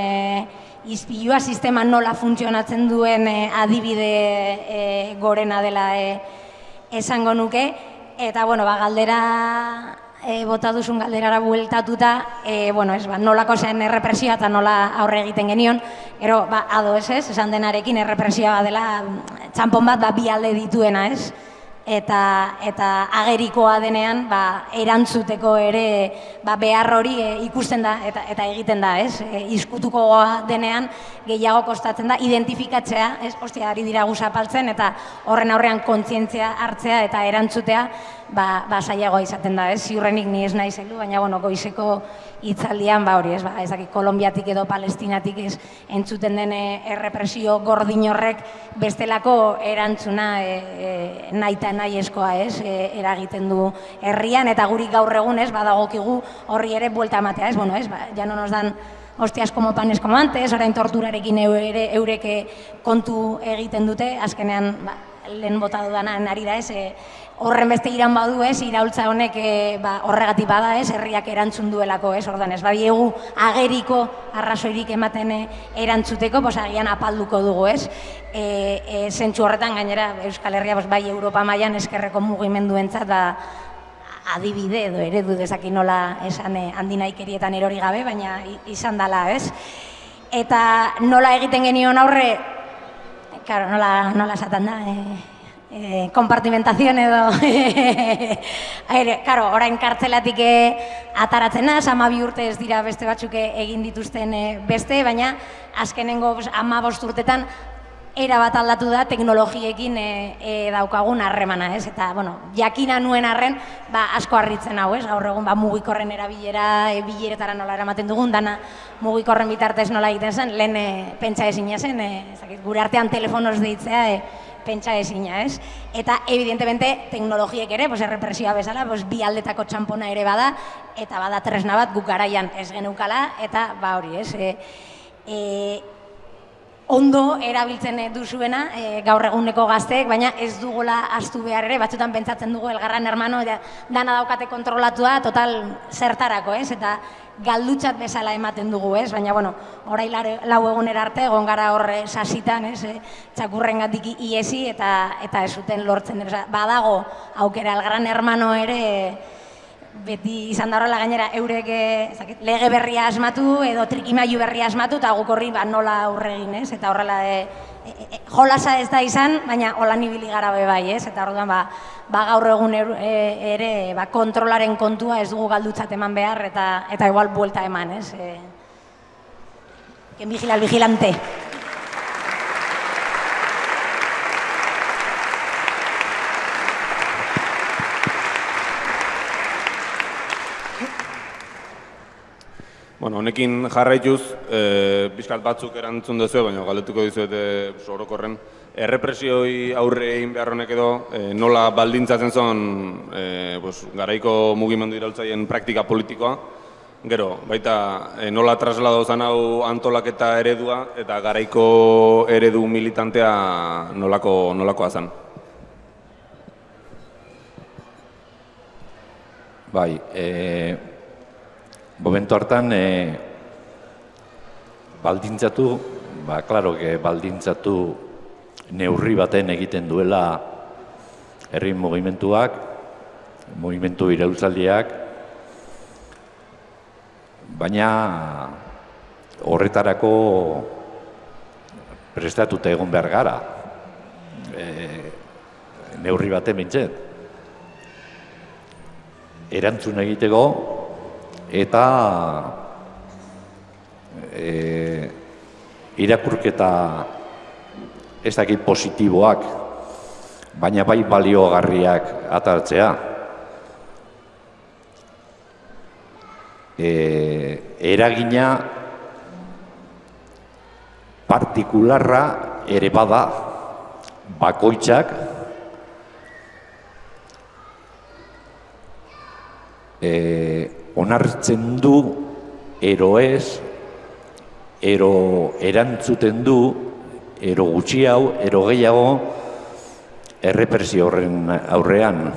izpilua, sistema nola funtzionatzen duen adibide gorena dela esango nuke, eta, bueno, galdera bota duzun galderara bueltatuta, bueno, ez, nolako zen errepresioa eta nola aurre egiten genion, gero, ado ez, esan denarekin errepresioa dela txanpon bat bi alde dituena, ez? Eta agerikoa denean, erantzuteko ere behar hori ikusten da eta egiten da, ez? Izkutukoa denean gehiago kostatzen da, identifikatzea, ez? Ostia, ari dira guzapaltzen, eta horren aurrean kontzientzia hartzea eta erantzutea, zailagoa izaten da, ez? Ziurrenik ni ez nahi zelu, baina, bueno, goizeko hitzaldian, hori, ez? Ezakit, Kolonbiatik edo Palestinatik ez entzuten den errepresio gordin horrek bestelako erantzuna nahi eskoa, ez? Eragiten du herrian, eta guri gaur egun, ez? Badagokigu horri ere buelta ematea, ez? Bueno, ez? Ja no nos dan hostias como panes como antes, orain torturarekin eureke kontu egiten dute, azkenean, lehen bota dudanan ari da, ez? Horren beste iran badu, ez, iraultza honek horregatik bada, ez, herriak erantzun duelako, ez, ordan, ez, badiegu ageriko arrazoirik ematen erantzuteko, agian apalduko dugu, ez, zentsu horretan gainera Euskal Herria, bai Europa mailan ezkerreko mugimenduentzat adibide edo eredu dezakin nola esan handinaikerietan erori gabe, baina izan dela, ez, eta nola egiten genion aurre, claro, nola esaten da, kompartimentazion edo claro, orain kartzelatik ataratzen naz, 12 urte ez dira beste batzuk egin dituzten beste, baina azkenengo 15 urtetan erabat aldatu da teknologiekin daukagun harremana, ez? Eta, bueno, jakina nuen arren, asko harritzen hau, ez? Gaur egun, mugikorren erabilera, bileretara nola eramaten dugun, dana mugikorren bitartez nola egiten zen, lehen pentsa ezina zen, gure artean telefonoz deitzea, pentsa ezina, ez? Eta, evidentemente, teknologiek ere, errepresioa bezala, bi aldetako txampona ere bada, eta bada tresna bat guk garaian ez geneukala, eta, hori, ez? Ondo erabiltzen duzuena gaur eguneko gazteek, baina ez dugula ahaztu behar ere, batzutan pentsatzen dugu elgarran hermano, dana daukate kontrolatua, total zertarako, ez? Eta galdutzat bezala ematen dugu, ez? Baina, bueno, orain 4 egunera arte, egon gara horre sasitan, ez? Txakurrengatik iesi eta ez zuten lortzen. Badago aukera elgarran hermano ere, beti izan da horrela gainera eurek lege berria asmatu edo trikimailu berria asmatu eta guk horri nola aurre egin, ez? Eta horrela jolasa ez da izan, baina holan ibili gara be bai, ez? Eta orduan gaur egun ere kontrolaren kontua ez dugu galdutzat eman behar eta igual buelta eman, ez? Quien vigila al vigilante. Bueno, honekin jarraituz, bizkat batzuk erantzun duzu, baina galdetuko dizuet orokorren. Errepresioi aurre egin behar honek edo, nola baldintzatzen zen garaiko mugimendu iraultzaien praktika politikoa, gero, baita nola traslado zen hau antolaketa eredua eta garaiko eredu militantea nolakoa zen. Bai, momentu hartan baldintzatu, klaro, baldintzatu neurri baten egiten duela herri mugimenduak, mugimendu iraultzaileak, baina horretarako prestatuta egon behar gara, neurri baten bintzet. Erantzun egiteko eta irakurketa ez dakit positiboak, baina bai baliogarriak atartzea. Eragina partikularra ere bada, bakoitzak onartzen du, ero ez, ero erantzuten du, ero gutxiago, ero gehiago, errepresio horren aurrean.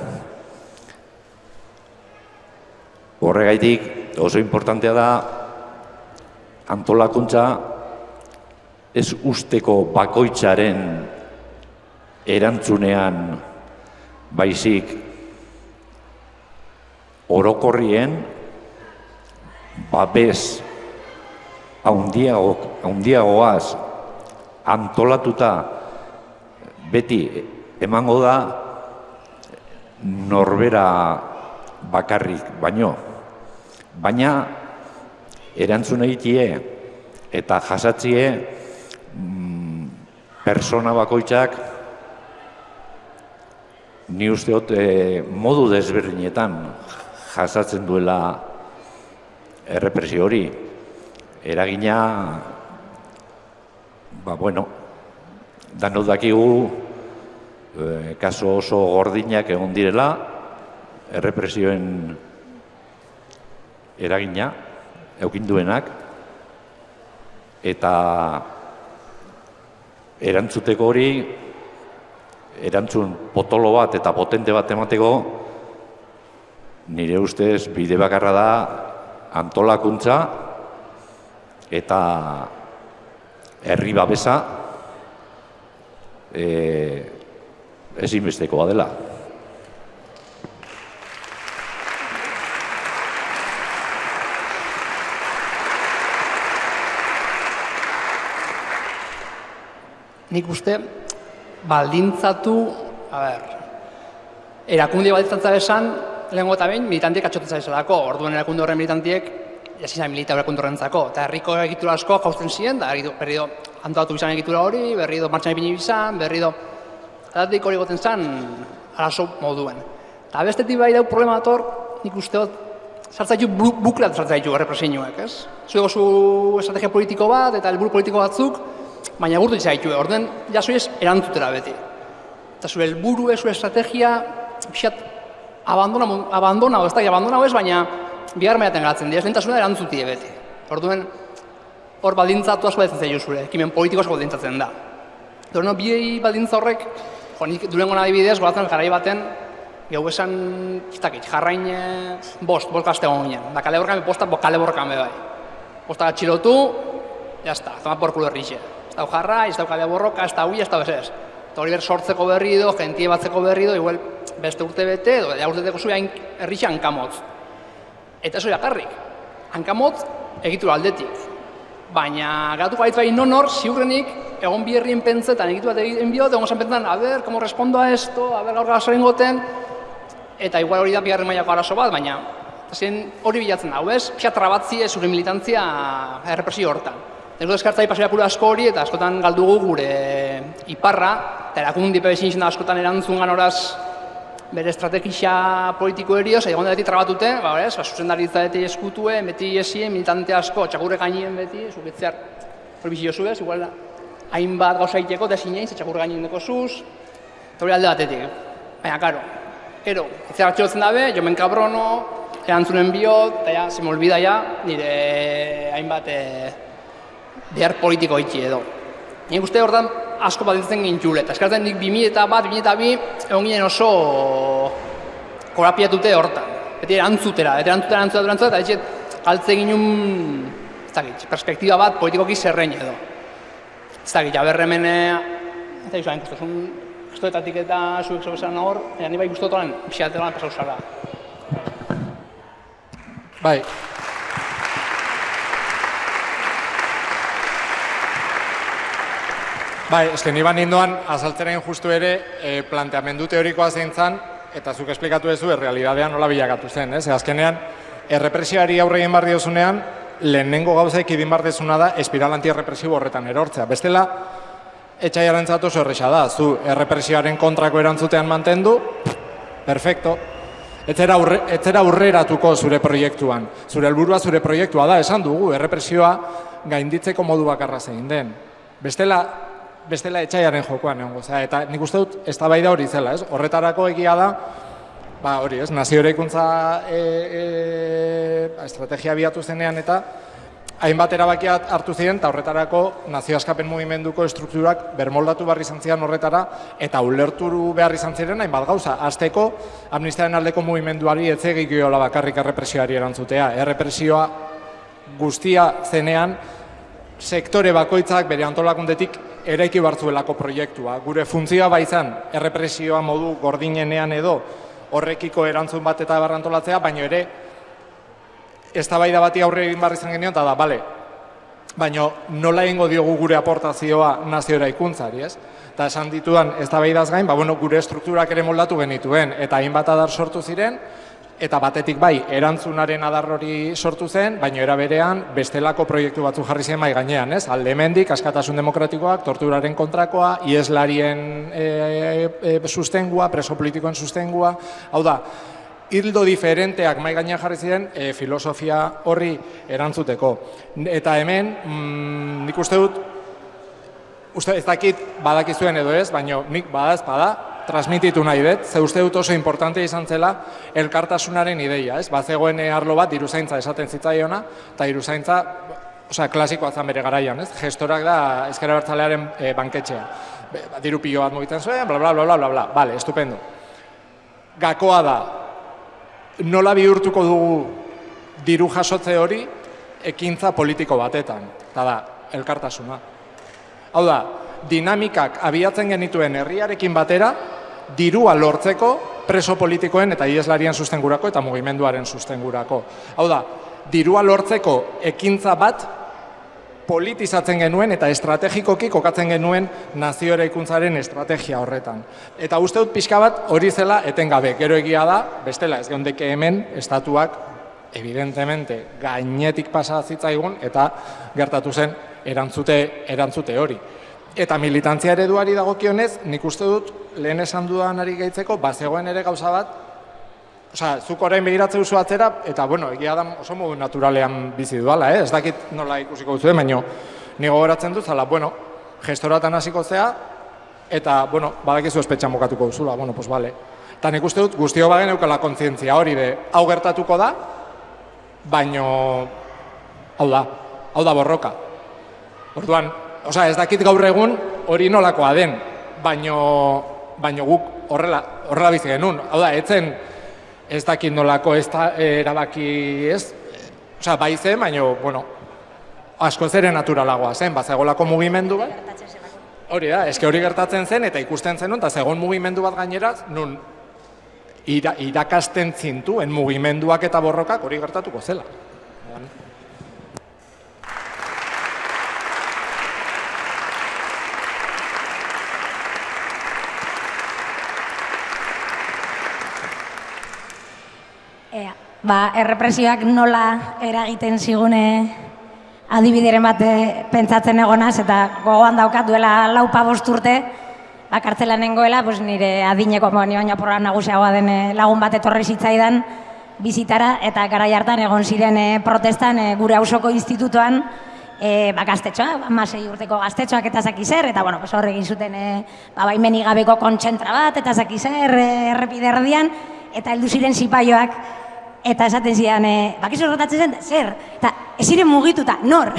Horregaitik oso importantea da antolakuntza ez usteko bakoitzaren erantzunean baizik orokorrien babes haundiagoaz antolatuta beti emango da norbera bakarrik baina erantzun egitie eta jasatzie persona bakoitzak ni usteot modu desberdinetan jasatzen duela errepresio hori. Eragina, danok dakigu kaso oso gordinak egon direla, errepresioen eragina, eukinduenak, eta erantzuteko hori, erantzun potolo bat eta potente bat emateko, nire ustez bide bakarra da antolakuntza eta herri babesa ezinbestekoa dela. Nik uste baldintzatu, erakunde baldintzatza esan, lehenko eta behin, militantiek atxotetza izalako. Orduan erakunde horren militantiek, jasizan milita erakunde horrentzako. Eta herriko egitura asko jausten ziren, da berri do antolatu bizan egitura hori, berri do martxan ipini bizan, berri do adatik hori goten zan, arazo moduen. Eta bestetik bai dau problema dator, nik usteot, sartzaitu bukleat sartzaitu errepresinuek, ez? Zuego zu estrategia politiko bat eta helburu politiko batzuk, baina gurtu izaitu, orden jasoiez erantzutera beti. Eta zu helburu zu estrategia, pixat, abandona ez, baina bihar maiaten garatzen dira, lehentasuna erantzutie beti. Orduen, hor baldintzatu asko baldintzen zailo zure, ekimen politiko asko baldintzatzen da. Doreno, biei baldintza horrek, nik durengon adibidez, goratzen garai baten, gau esan, jarrain bost gazte egon ginen. Da kale borrokan, kale borrokan bai. Bosta gatxilotu, jazta, zama porkulo errixe. Ez dau jarra, ez dau kale borroka, ez dau ez dau ez. Eta hori sortzeko berri do, gentie batzeko berri do, igual beste urte bete, edo urteteko zuen errixe hankamotz. Eta ez hori akarrik. Hankamotz egitura aldetik. Baina gatu gaitz bai non hor, ziurrenik, egon bierrien pentsetan, egitu bat egin biot, egon zen pentsetan, a ber, como respondo a esto, a ber, gaur gazoren goten, eta igual hori da bigarren mailako arazo bat, baina hori bilatzen dago, ez? Pixka trabatzie zure militantzia errepresio hortan. Ez dut eskartzai pasoiakuru asko hori, eta askotan galdugu gure iparra, eta erakundi pebezin izan da askotan erantzun ganoraz bere estrategia politiko erioz, egon da beti trabatute, zuzendaritzaeti eskutue, beti esien, militante asko, txakurre gainien beti, zukitzear, hori bizio zu ez, igual hainbat gauza egiteko, desinain, txakurre gainien deko zuz, eta hori alde batetik. Baina, karo, itzerak txotzen dabe, jo men kabrono, erantzunen biot, eta ja, se me olvida ja, nire hainbat behar politiko itxi edo. Nik uste hortan asko bat ditzen gintzule, eta eskartzen nik 2001-2002 egon ginen oso korapiatute hortan. Beti erantzutera, eta etxet galtze ginen, ez dakit, perspektiba bat politikoki zerrein edo. Ez dakit, jaberremen, eta izan, ikustoetatik eta zuek zobezeran hor, ni bai gustotoan pixatetan pasau zara. Bai. Bai, eske ni nindoan azaltzeren justu ere planteamendu teorikoa zein zan, eta zuk esplikatu duzu errealitatean nola bilakatu zen, ez? Azkenean, errepresioari aurre egin behar diozunean, lehenengo gauzaik idin behar dezuna da espiral anti-errepresibo horretan erortzea. Bestela, etxaiarentzat oso erresa da, zu errepresioaren kontrako erantzutean mantendu, perfecto. Etzera aurreratuko zure proiektuan. Zure helburua zure proiektua da, esan dugu, errepresioa gainditzeko modu bakarra zein den. Bestela etxaiaren jokoan egongo, eta nik uste dut eztabaida hori zela, ez? Horretarako egia da, hori, ez, nazio eraikuntza estrategia biatu zenean eta hainbat erabakia hartu ziren, eta horretarako nazio askapen mugimenduko estrukturak bermoldatu behar izan ziren horretara, eta ulertu behar izan ziren hainbat gauza. Azteko, amnistiaren aldeko mugimenduari etzegikiola bakarrik errepresioari erantzutea. Errepresioa guztia zenean, sektore bakoitzak bere antolakundetik eraiki bartzuelako proiektua. Gure funtzioa baizan errepresioa modu gordinenean edo horrekiko erantzun bat eta barrantolatzea, baina ere eztabaida bati aurre egin behar izan genio, eta da, bale, baina nola egingo diogu gure aportazioa nazio eraikuntzari, ez? Eta esan ditudan eztabaidaz gain, gure estrukturak ere moldatu genituen, eta hainbat adar sortu ziren, eta batetik bai, erantzunaren adar hori sortu zen, baina era berean bestelako proiektu batzu jarri zen mai gainean, ez? Alde hemendik, askatasun demokratikoak, torturaren kontrakoa, ieslarien sustengua, preso politikoen sustengua, hau da, hildo diferenteak mai gainean jarri ziren filosofia horri erantzuteko. Eta hemen, nik uste dut, ez dakit badakizuen edo ez, baina nik bada, transmititu nahi dut, ze uste dut oso importante izan zela elkartasunaren ideia, ez? Bazegoen arlo bat diruzaintza esaten zitzaiona, eta diruzaintza, klasikoa zan bere garaian, ez? Gestorak da ezker abertzalearen banketxea. Diru pilo bat mugiten zuen, bla, bla, bla, bla, bla, bla, bale, estupendo. Gakoa da, nola bihurtuko dugu diru jasotze hori ekintza politiko batetan, eta da, elkartasuna. Hau da, dinamikak abiatzen genituen herriarekin batera, dirua lortzeko preso politikoen eta ieslarien sustengurako eta mugimenduaren sustengurako. Hau da, dirua lortzeko ekintza bat politizatzen genuen eta estrategikoki kokatzen genuen nazio eraikuntzaren estrategia horretan. Eta uste dut pixka bat hori zela etengabe. Gero egia da, bestela ez geundeke hemen, estatuak evidentemente gainetik pasa zitzaigun eta gertatu zen erantzute hori. Eta militantzia ereduari dagokionez, nik uste dut, lehen esan dudanari gehitzeko, bazegoen ere gauza bat, zuk orain begiratzen duzu atzera, eta, egia da oso modu naturalean bizi duala, ez dakit nola ikusiko duzu, baina nigo goratzen dut, zala, gestoratan hasiko zea, eta, badakizu espetxan bokatuko duzula, bale. Eta nik uste dut, guztio bagen eukala kontzientzia hori de, hau gertatuko da, baina, hau da borroka. Orduan, ez dakit gaur egun hori nolakoa den, baina guk horrela bizi genuen. Hau da, etzen ez dakit nolako ez da erabaki ez, bai zen, baina, asko zere naturalagoa zen, bazegolako mugimendu bat. Hori da, eske hori gertatzen zen eta ikusten zenun, eta zegoen mugimendu bat gaineraz, nun irakasten zintuen mugimenduak eta borrokak hori gertatuko zela. errepresioak nola eragiten zigune adibideren bat pentsatzen egonaz, eta gogoan daukat duela 4-5 urte, kartzelan nengoela, nire adineko, ni baina porra nagusiagoa den lagun bat etorri zitzaidan bizitara, eta garai hartan egon ziren protestan gure auzoko institutoan, gaztetxoa, 16 urteko gaztetxoak eta zaki zer, eta hor egin zuten baimenik gabeko kontzentra bat, eta zaki zer errepide erdian, eta heldu ziren zipaioak, eta esaten zidan, bakizu horretatzen zen, zer, eta ez ziren mugituta, nor,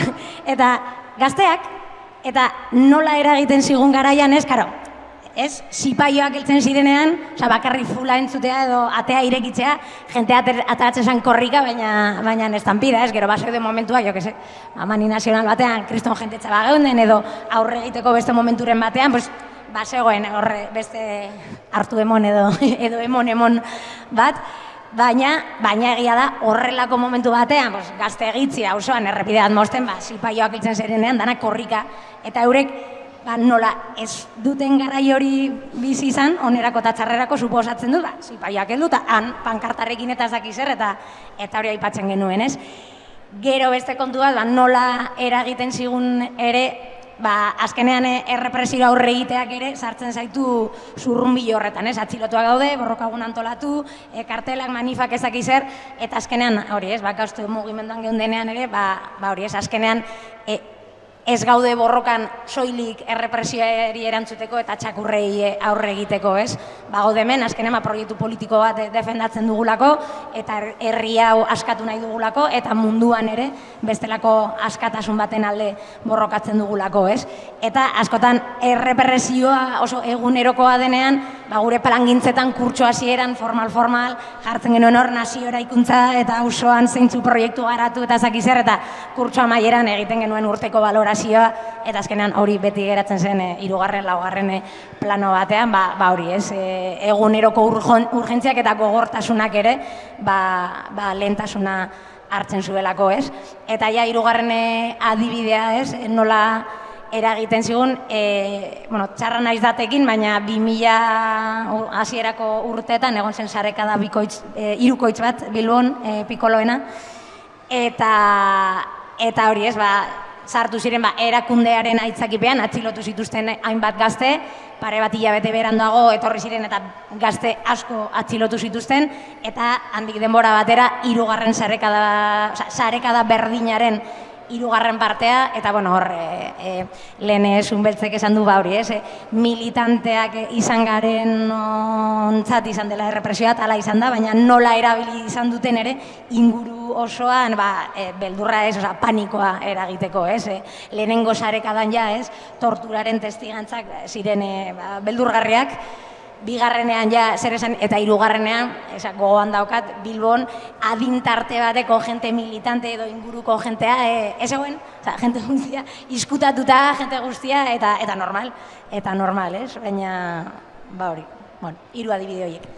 eta gazteak, eta nola eragiten zigun garaian ez, karo, ez, zipaioak heltzen zirenean, bakarri fula entzutea edo atea irekitzea, jentea ateratzen zen korrika, baina estampida, ez, gero baso edo momentua, jo, kese, mani nazional batean, kriston jentetza bageunden, edo aurre egiteko beste momenturen batean, basegoen horre beste hartu emon edo emon bat, baina egia da horrelako momentu batean, gazte egitzia osoan errepidean mosten, zipaioak hiltzen zirenean, dana korrika, eta eurek nola ez duten garai hori bizi izan, onerako eta txarrerako suposatzen du, zipaioak heldu, eta han pankartarrekin eta zaki zer, eta hori aipatzen genuen, ez? Gero beste kontu bat, nola eragiten zigun ere, azkenean errepresio aurre egiteak ere sartzen zaitu zurrunbilo horretan, ez? Atxilotuak daude, borrokagun antolatu, kartelak, manifak ezaki zer, eta azkenean, hori ez, gauztu mugimenduan geundenean ere, hori ez, azkenean ez gaude borrokan soilik errepresioari erantzuteko eta txakurrei aurre egiteko, ez? Gaude hemen, azkenean proiektu politiko bat defendatzen dugulako, eta herri hau askatu nahi dugulako, eta munduan ere bestelako askatasun baten alde borrokatzen dugulako, ez? Eta askotan errepresioa oso egunerokoa denean, gure plangintzetan kurtso hasieran formal jartzen genuen hor nazio eraikuntza eta auzoan zeintzu proiektu garatu eta zakizer, eta kurtso amaieran egiten genuen urteko valora eta azkenean hori beti geratzen zen 3., 4. plano batean, hori ez, eguneroko urgentziak eta gogortasunak ere lehentasuna hartzen zuelako, ez? Eta 3. adibidea, ez, nola eragiten zigun, txarra naiz datekin, baina 2000 hasierako urteetan egon zen sarekada hirukoitz bat Bilbon, pikoloena, eta hori ez, sartu ziren erakundearen aitzakipean, atxilotu zituzten hainbat gazte, pare bat hilabete beranduago etorri ziren eta gazte asko atxilotu zituzten, eta handik denbora batera 3. sarekada berdinaren 3. partea, eta hor, lehen Zunbeltzek esan du hori, militanteak izan garen ontzat izan dela errepresioa, ala izan da, baina nola erabili izan duten ere, inguru osoan, beldurra ez, panikoa eragiteko, lehenengo sarekadan torturaren testigantzak ziren beldurgarriak, 2. zer esan, eta 3. gogoan daukat, Bilbon adintarte bateko jente militante edo inguruko jentea, ez egoen, jente guztia, izkutatuta jente guztia, eta normal, ez? Baina, hori, 3 adibide horiek.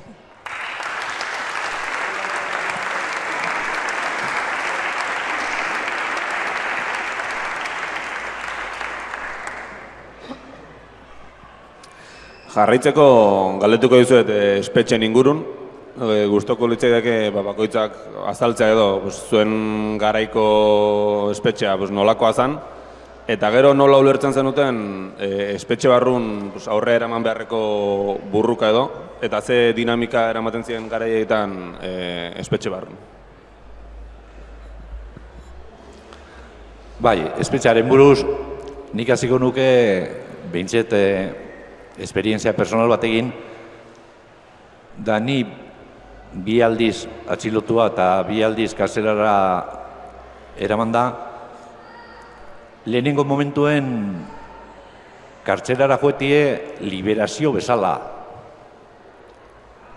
Jarraitzeko galdetuko dizuet espetxen ingurun, gustoko litzaidake bakoitzak azaltzea edo zuen garaiko espetxea nolakoa zen, eta gero nola ulertzen zenuten espetxe barrun aurre eraman beharreko burruka edo, eta ze dinamika eramaten ziren garaietan espetxe barrun. Bai, espetxearen buruz, nik hasiko nuke behintzet esperientzia personal batekin, da ni 2 aldiz atxilotua eta 2 aldiz kartzelara eraman da, lehenengo momentuen kartzelara joetie liberazio bezala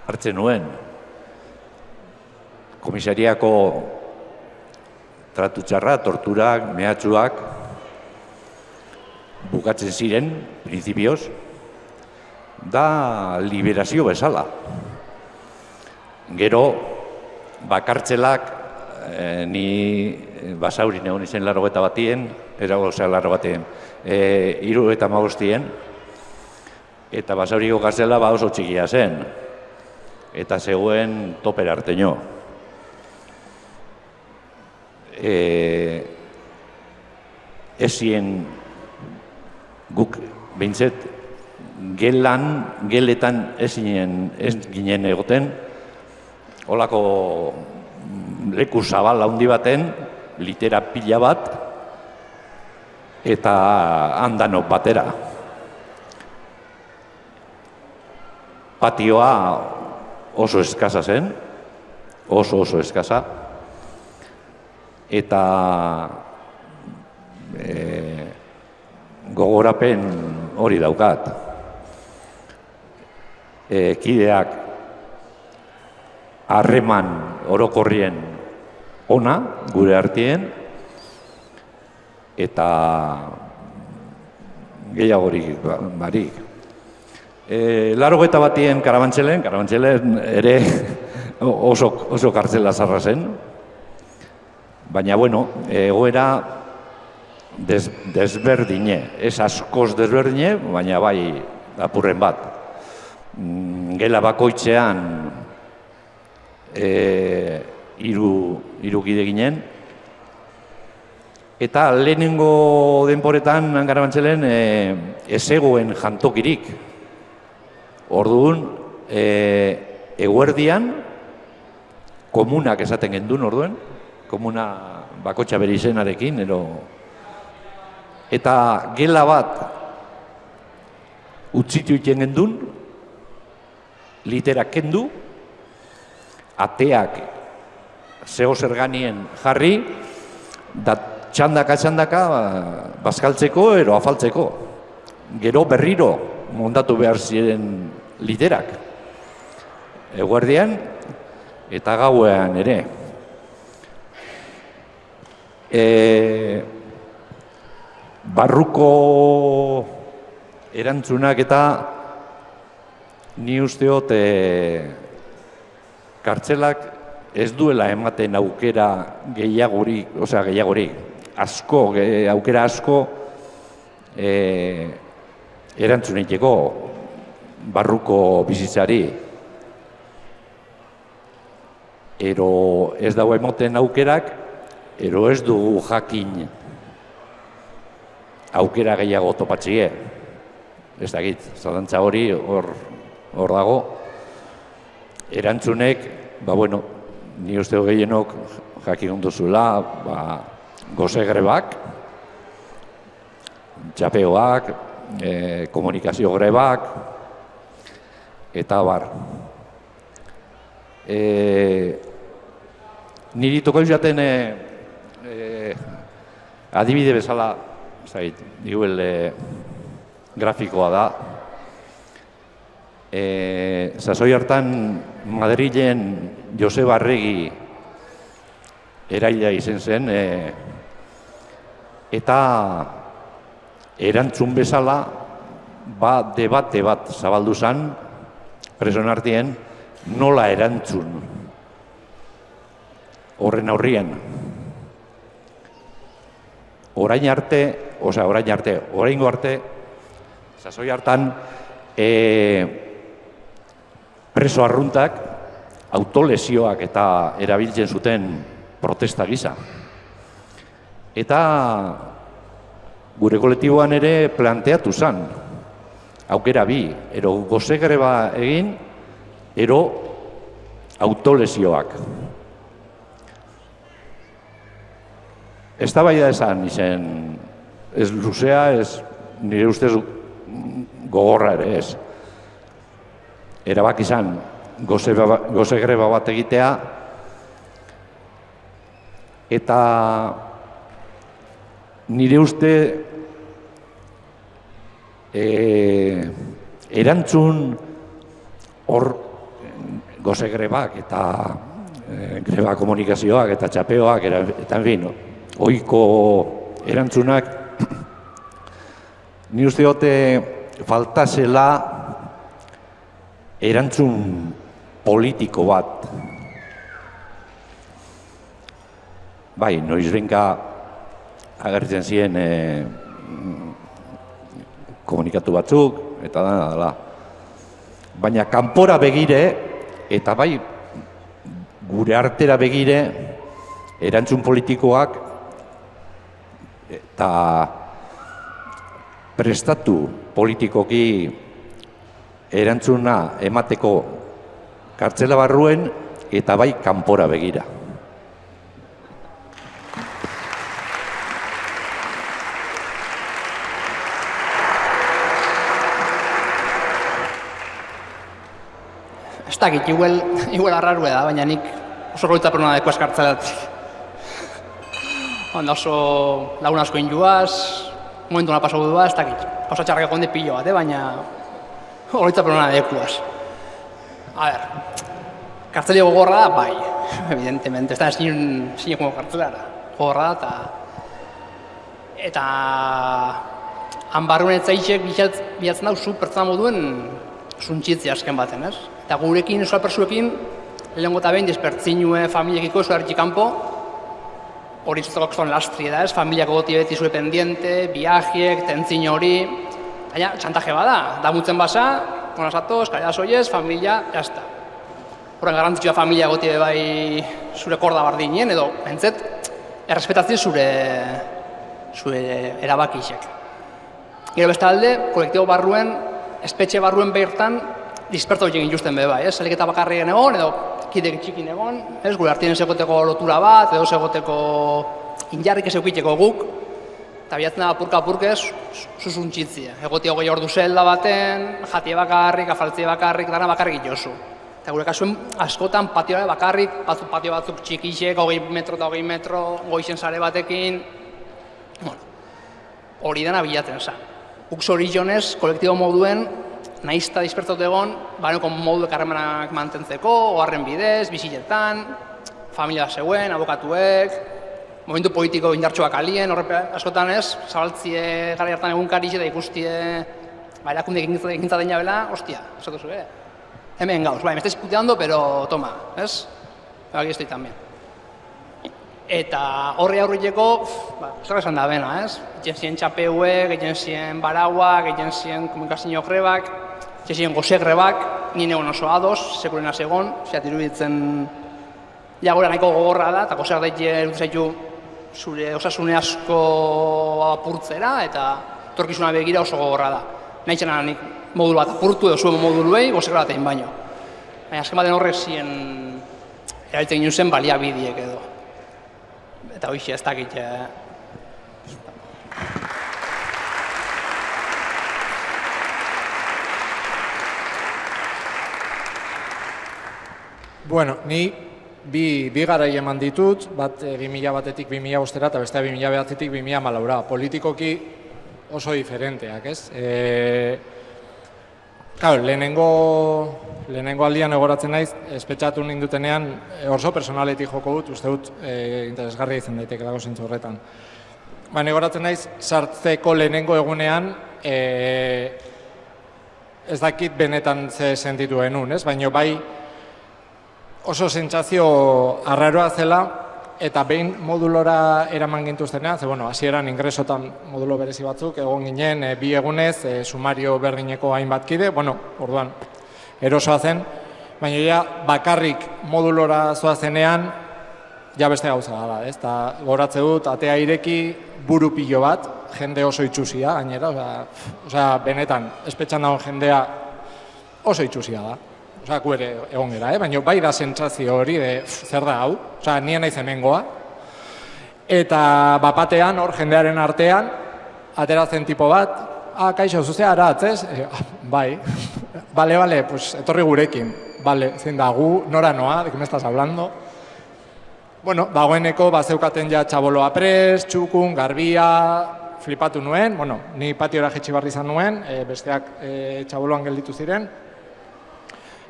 hartzen nuen. Komisariako tratu txarra, torturak, mehatxuak bukatzen ziren, printzipioz, da liberazio bezala. Gero, kartzelak, ni Basaurin egon izen 81, eragoza 80, 75, eta Basauriko kartzela oso txikia zen, eta zegoen topera arteño. ezien guk behintzet geletan ez ginen egoten, holako leku zabal handi baten, litera pila bat, eta handanok batera. Patioa oso eskasa zen, oso eskasa, eta gogorapen hori daukat. Kideak harreman orokorrien ona, gure artien, eta gehiagorik barik. 81 batien Karabantxelen ere oso kartzela zarra zen, baina, bueno, egoera desberdine, ez askoz desberdine, baina bai apurren bat. Gela bakoitzean hiru kide ginen, eta lehenengo denporetan Karabantxelen ez zegoen jantokirik. Orduan, eguerdian, komunak esaten gendun orduen, komuna bakotxa bere izenarekin, eta gela bat utzitu iten gendun, literak kendu, ateak zeho zerganien jarri, da txandaka bazkaltzeko ero afaltzeko. Gero berriro mondatu behar ziren literak. Eguerdian eta gauean ere. Barruko erantzunak eta ni usteot kartzelak ez duela ematen aukera gehiagorik, aukera asko erantzuneteko barruko bizitzari. Ero ez dago emoten aukerak, ero ez dugu jakin aukera gehiago topatzie. Ez dakit, zalantza hori hor dago. Erantzunek, bueno, ni uste gehienok jakin onduzula, goze grebak, txapeoak, komunikazio grebak, eta bar. Niri toko izaten adibide bezala, diguel grafikoa da. Sasoi hartan Madrilen Joseba Arregi eraila izen zen, eta erantzun bezala debate bat zabaldu zen preson artien nola erantzun horren aurrien. Oraingo arte, sasoi hartan preso arruntak autolesioak eta erabiltzen zuten protesta gisa. Eta gure kolektiboan ere planteatu zen, aukera bi, ero goze greba egin, ero autolesioak. Eztabaida esan izen, ez luzea, ez nire ustez gogorra ere ez. Erabak izan, goze greba bat egitea, eta nire uste erantzun hor goze grebak eta greba komunikazioak eta txapeoak eta enfin, ohiko erantzunak nire uste dote faltasela erantzun politiko bat. Bai, noizbenka agertzen ziren komunikatu batzuk, eta da. Baina kanpora begire, eta bai gure artera begire, erantzun politikoak eta prestatu politikoki erantzuna emateko kartzela barruen eta bai kanpora begira. Ez dakit, igual arrarue da, baina nik oso goitzapenuna deko eskartzelat. Onda oso lagun asko injuaz, momentu na pasau duaz, ez dakit. Oso txarrak egon de pillo bat, baina goitzapenuna dekuaz. A ber, kartzeli gogorra da, bai, evidentemente, ez da zineko kartzelara. Gogorra da, eta han barruen etzaitxek bilatzen dau zu pertsona moduen suntxitzea azken baten, ez? Eta gurekin, euskal persuekin, lehenengo eta behin despertzinue familiekiko euskal kanpo, hori zuzako zon lastri da, ez? Familiako goti beti zure pendiente, viajiek, tentzin hori, baina txantaje bada, damutzen basa, onazatoz, kalera soiez, familia, jazta. Horren garrantzitsua familia goti bai zure korda bardinen, edo, entzet, errespetatzen zure erabakixek. Gero bestalde, kolektibo barruen, espetxe barruen bertan, disperto egin justen be bai, ez? Saliketa bakarrien egon, edo kidek txikin egon, ez? Gure artien segoteko lotura bat, edo segoteko injarrik ez eukiteko guk, eta bilatzen da apurka-apurkez, susuntxitzia. Egoti hogei ordu zelda baten, jatie bakarrik, afaltzie bakarrik, dana bakarrik jozu. Eta gure kasuen askotan patioa bakarrik, patio batzuk txikixek, 20 metro eta 20 metro, goizen sare batekin, hori dena bilatzen zen. Guk zorizionez, kolektibo moduen, nahiz eta dispertzatu egon, baneko modu ekarremanak mantentzeko, oharren bidez, biziletan, familia zeuen, abokatuek, momentu politiko indartsuak alien, horrepe askotan ez, zabaltzie gara hartan egunkariz eta ikustie erakunde egintza deina bela, ostia, esatu zu, hemen gauz, bai, me estáis puteando, pero toma, ez? Aquí estoy también. Eta horri aurriteko, zer esan da bena, ez? Egin ziren txapeuek, egin ziren barauak, egin ziren komunikazio grebak, egin ziren goze grebak, nien egon oso ados, sekurena segon, zeat iruditzen jagora nahiko gogorra da, eta gozeak daite zaitu zure osasune asko apurtzera, eta torkizuna begira oso gogorra da. Nahi txena nik modulu bat apurtu edo zuen moduluei, goze gara batein baino. Baina azken baten horrek ziren erabiltzen ginen zen baliabideek edo. Eta hoxe ez dakit. Bueno, ni bi garai eman ditut, bat 2000 batetik 2000 bostera eta beste 2000 behatzetik 2000 malaura. Politikoki oso diferenteak, ez? Claro, lehenengo aldian egoratzen naiz, espetxatu nindutenean oso personaletik joko dut, uste dut interesgarria izan daiteke dago zentzu horretan. Baina egoratzen naiz, sartzeko lehenengo egunean, ez dakit benetan ze sentitu genuen, ez? Baina bai oso sentsazio arraroa zela, eta behin modulora eraman gintuztenean, ze bueno, hasieran ingresotan modulo berezi batzuk, egon ginen 2 egunez, sumario berdineko hainbat kide, bueno, orduan, erosoa zen, baina ja bakarrik modulora zoazenean, ja beste gauza da, ez? Eta goratze dut, atea ireki, buru pilo bat, jende oso itxusia, gainera, osea, benetan, espetxan dagoen jendea oso itxusia da. Osea, gu ere egon gara, baina bai da sentsazio hori, zer da hau, osea, nien naiz hemengoa. Eta bapatean, hor, jendearen artean, ateratzen tipo bat, kaixo, zuzea aratz, ez? Bai, bale, pues, etorri gurekin, bale, zein da, gu, nora noa, de que me estás hablando? Bueno, dagoeneko, zeukaten ja txaboloa prest, txukun, garbia, flipatu nuen, bueno, ni patiora jetxi barri izan nuen, besteak txaboloan gelditu ziren.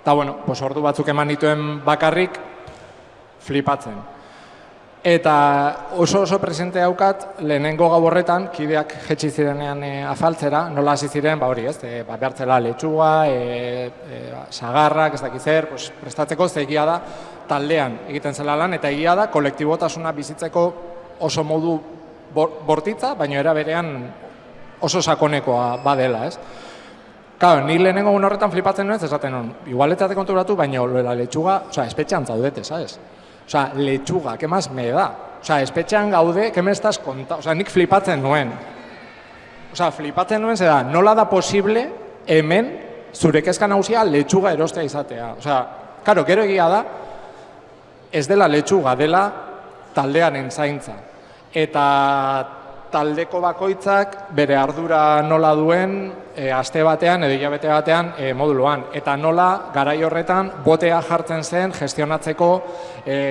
Eta, bueno, ordu batzuk eman dituen bakarrik flipatzen. Eta oso presente haukat, lehenengo gau horretan, kideak jetxi zirenean afaltzera, nola hasi ziren, hori ez, behartzela letxuga, sagarrak, ez dakiz zer, prestatzeko egia da taldean egiten zela lan, eta egia da kolektibotasuna bizitzeko oso modu bortitza, baina era berean oso sakonekoa badela, ez? Claro, ni lehenengo horretan flipatzen nuen, esaten nuen, igualetate konturatu, baina letxuga, espetxean zaudete, sabes? Osea, lechuga, ¿qué más me da? Osea, espetxean gaude, ¿qué me estás contando? Osea, nik flipatzen nuen. Osea, flipatzen nuen, zera, nola da posible hemen zure kezka nagusia lechuga erostea izatea. Osea, karo, gero egia da, ez dela lechuga, dela taldearen zaintza. Eta taldeko bakoitzak bere ardura nola duen aste batean edo hilabete batean moduluan. Eta nola garai horretan botea jartzen zen gestionatzeko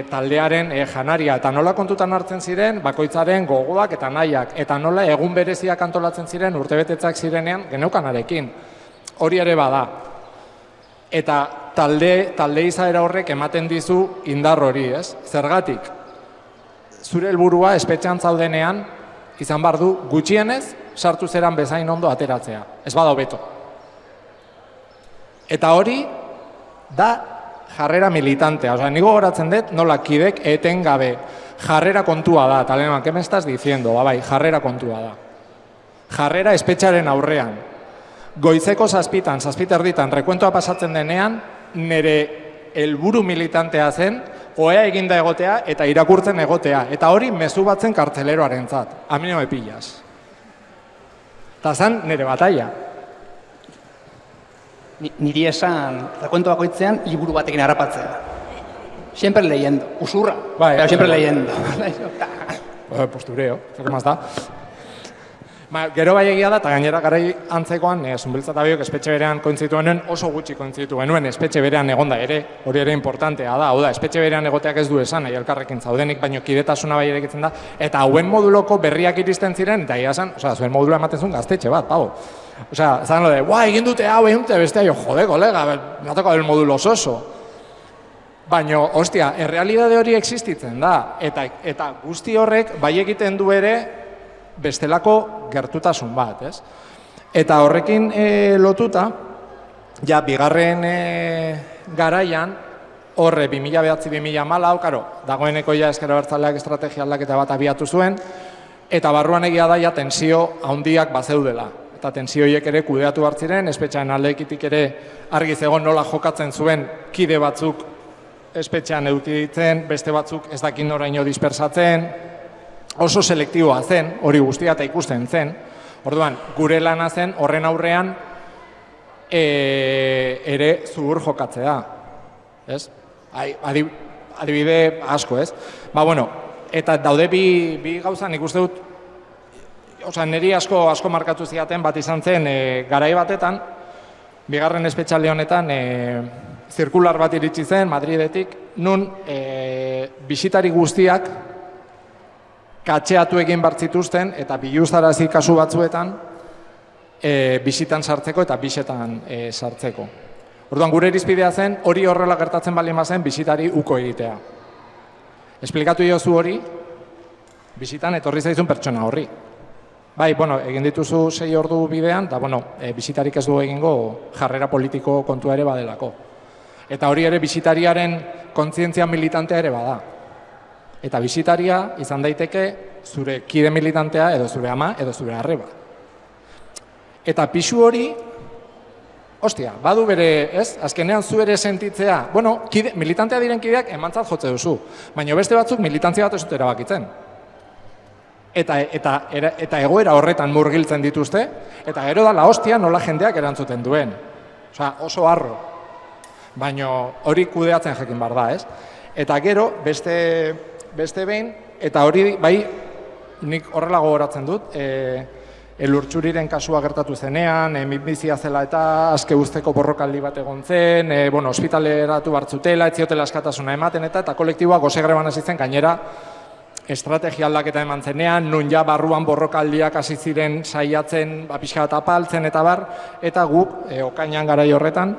taldearen janaria. Eta nola kontutan hartzen ziren bakoitzaren gogoak eta nahiak. Eta nola egun bereziak antolatzen ziren urtebetetzak zirenean geneukanarekin. Hori ere bada. Eta talde izaera horrek ematen dizu indar hori, ez? Zergatik, zure helburua espetxean zaudenean izan behar du gutxienez sartu zeran bezain ondo ateratzea. Ez bada hobeto. Eta hori da jarrera militantea. Osea, nigo goratzen dut nola kidek etengabe jarrera kontua da. Taleman, ¿qué me estás diciendo? Bai, jarrera kontua da. Jarrera espetxaren aurrean. Goizeko zazpiterditan, rekuentoa pasatzen denean, nire helburu militantea zen, oea eginda egotea eta irakurtzen egotea. Eta hori mezu batzen kartzeleroarentzat. A mí no me pillas. Eta zan nire batalla. Niri esan, rekuento bakoitzean, liburu batekin harrapatzea. Siempre leyendo. Usurra, pero siempre leyendo. Postureo, ¿qué más da? Gero bai egia da, eta gainera garai antzekoan, Zunbiltza eta biok espetxe berean kointzituen oso gutxi kointzitu genuen, espetxe berean egonda ere, hori ere importantea da, hau da, espetxe berean egoteak ez du esan, nahi elkarrekin zaudenik, baino kidetasuna bai erekitzen da, eta hauen moduloko berriak iristen ziren, eta ia zen, zuen modula ematen zuen gaztetxe bat, pavo. Osea, zan lo de, egin dute hau, egin dute bestea, jo, jode, kolega, me ha tocado el módulo soso. Baina, ostia, errealidade hori existitzen da, eta guzti horrek bai egiten du ere bestelako gertutasun bat, ez? Eta horrekin lotuta, ja, bigarren garaian, horre 2009-2014, karo, dagoeneko ja Ezker Abertzaleak estrategia aldaketa bat abiatu zuen, eta barruan egia da ja tensio handiak bazeudela. Eta tensio horiek ere kudeatu hartziren, espetxean aldeekitik ere argi zegoen nola jokatzen zuen kide batzuk espetxean eduki ditzen, beste batzuk ez dakin noraino dispersatzen, oso selektiboa zen, hori guztia eta ikusten zen. Orduan, gure lana zen horren aurrean ere zuhur jokatzea. Ez? Adibide asko, ez? Bueno, eta daude bi gauza, nik uste dut, niri asko markatu ziaten bat izan zen garai batetan, bigarren espetxalde honetan, zirkular bat iritsi zen, Madridetik, nun bisitari guztiak katxeatu egin bartzituzten eta biluztarazi kasu batzuetan bisitan sartzeko eta bisetan sartzeko. Orduan, gure irizpidea zen, hori horrela gertatzen baldin bazen bisitari uko egitea. Esplikatu diozu hori, bisitan etorri zaizun pertsona horri. Bai, egin dituzu 6 ordu bidean, eta bisitarik ez du egingo jarrera politiko kontua ere badelako. Eta hori ere bisitariaren kontzientzia militantea ere bada. Eta bisitaria izan daiteke zure kide militantea edo zure ama edo zure arreba. Eta pisu hori, ostia, badu bere, ez? Azkenean zu ere sentitzea, militantea diren kideak emantzat jotze duzu, baina beste batzuk militantzia bat ez dut erabakitzen. Eta egoera horretan murgiltzen dituzte, eta gero da la hostia nola jendeak erantzuten duen. Osea, oso harro. Baina hori kudeatzen jakin bar da, ez? Eta gero, beste behin, eta hori, bai, nik horrela gogoratzen dut, Elurtxuriren kasua gertatu zenean, minbizia zela eta azke usteko borrokaldi bat egon zen, ospitaleratu bartzutela, etziotela askatasuna ematen eta kolektiboa gozegreban hasi zen gainera estrategia aldaketa eman zenean, nun ja barruan borrokaldiak hasi ziren saiatzen, pixka bat apaltzen eta bar, eta guk, okainan garai horretan,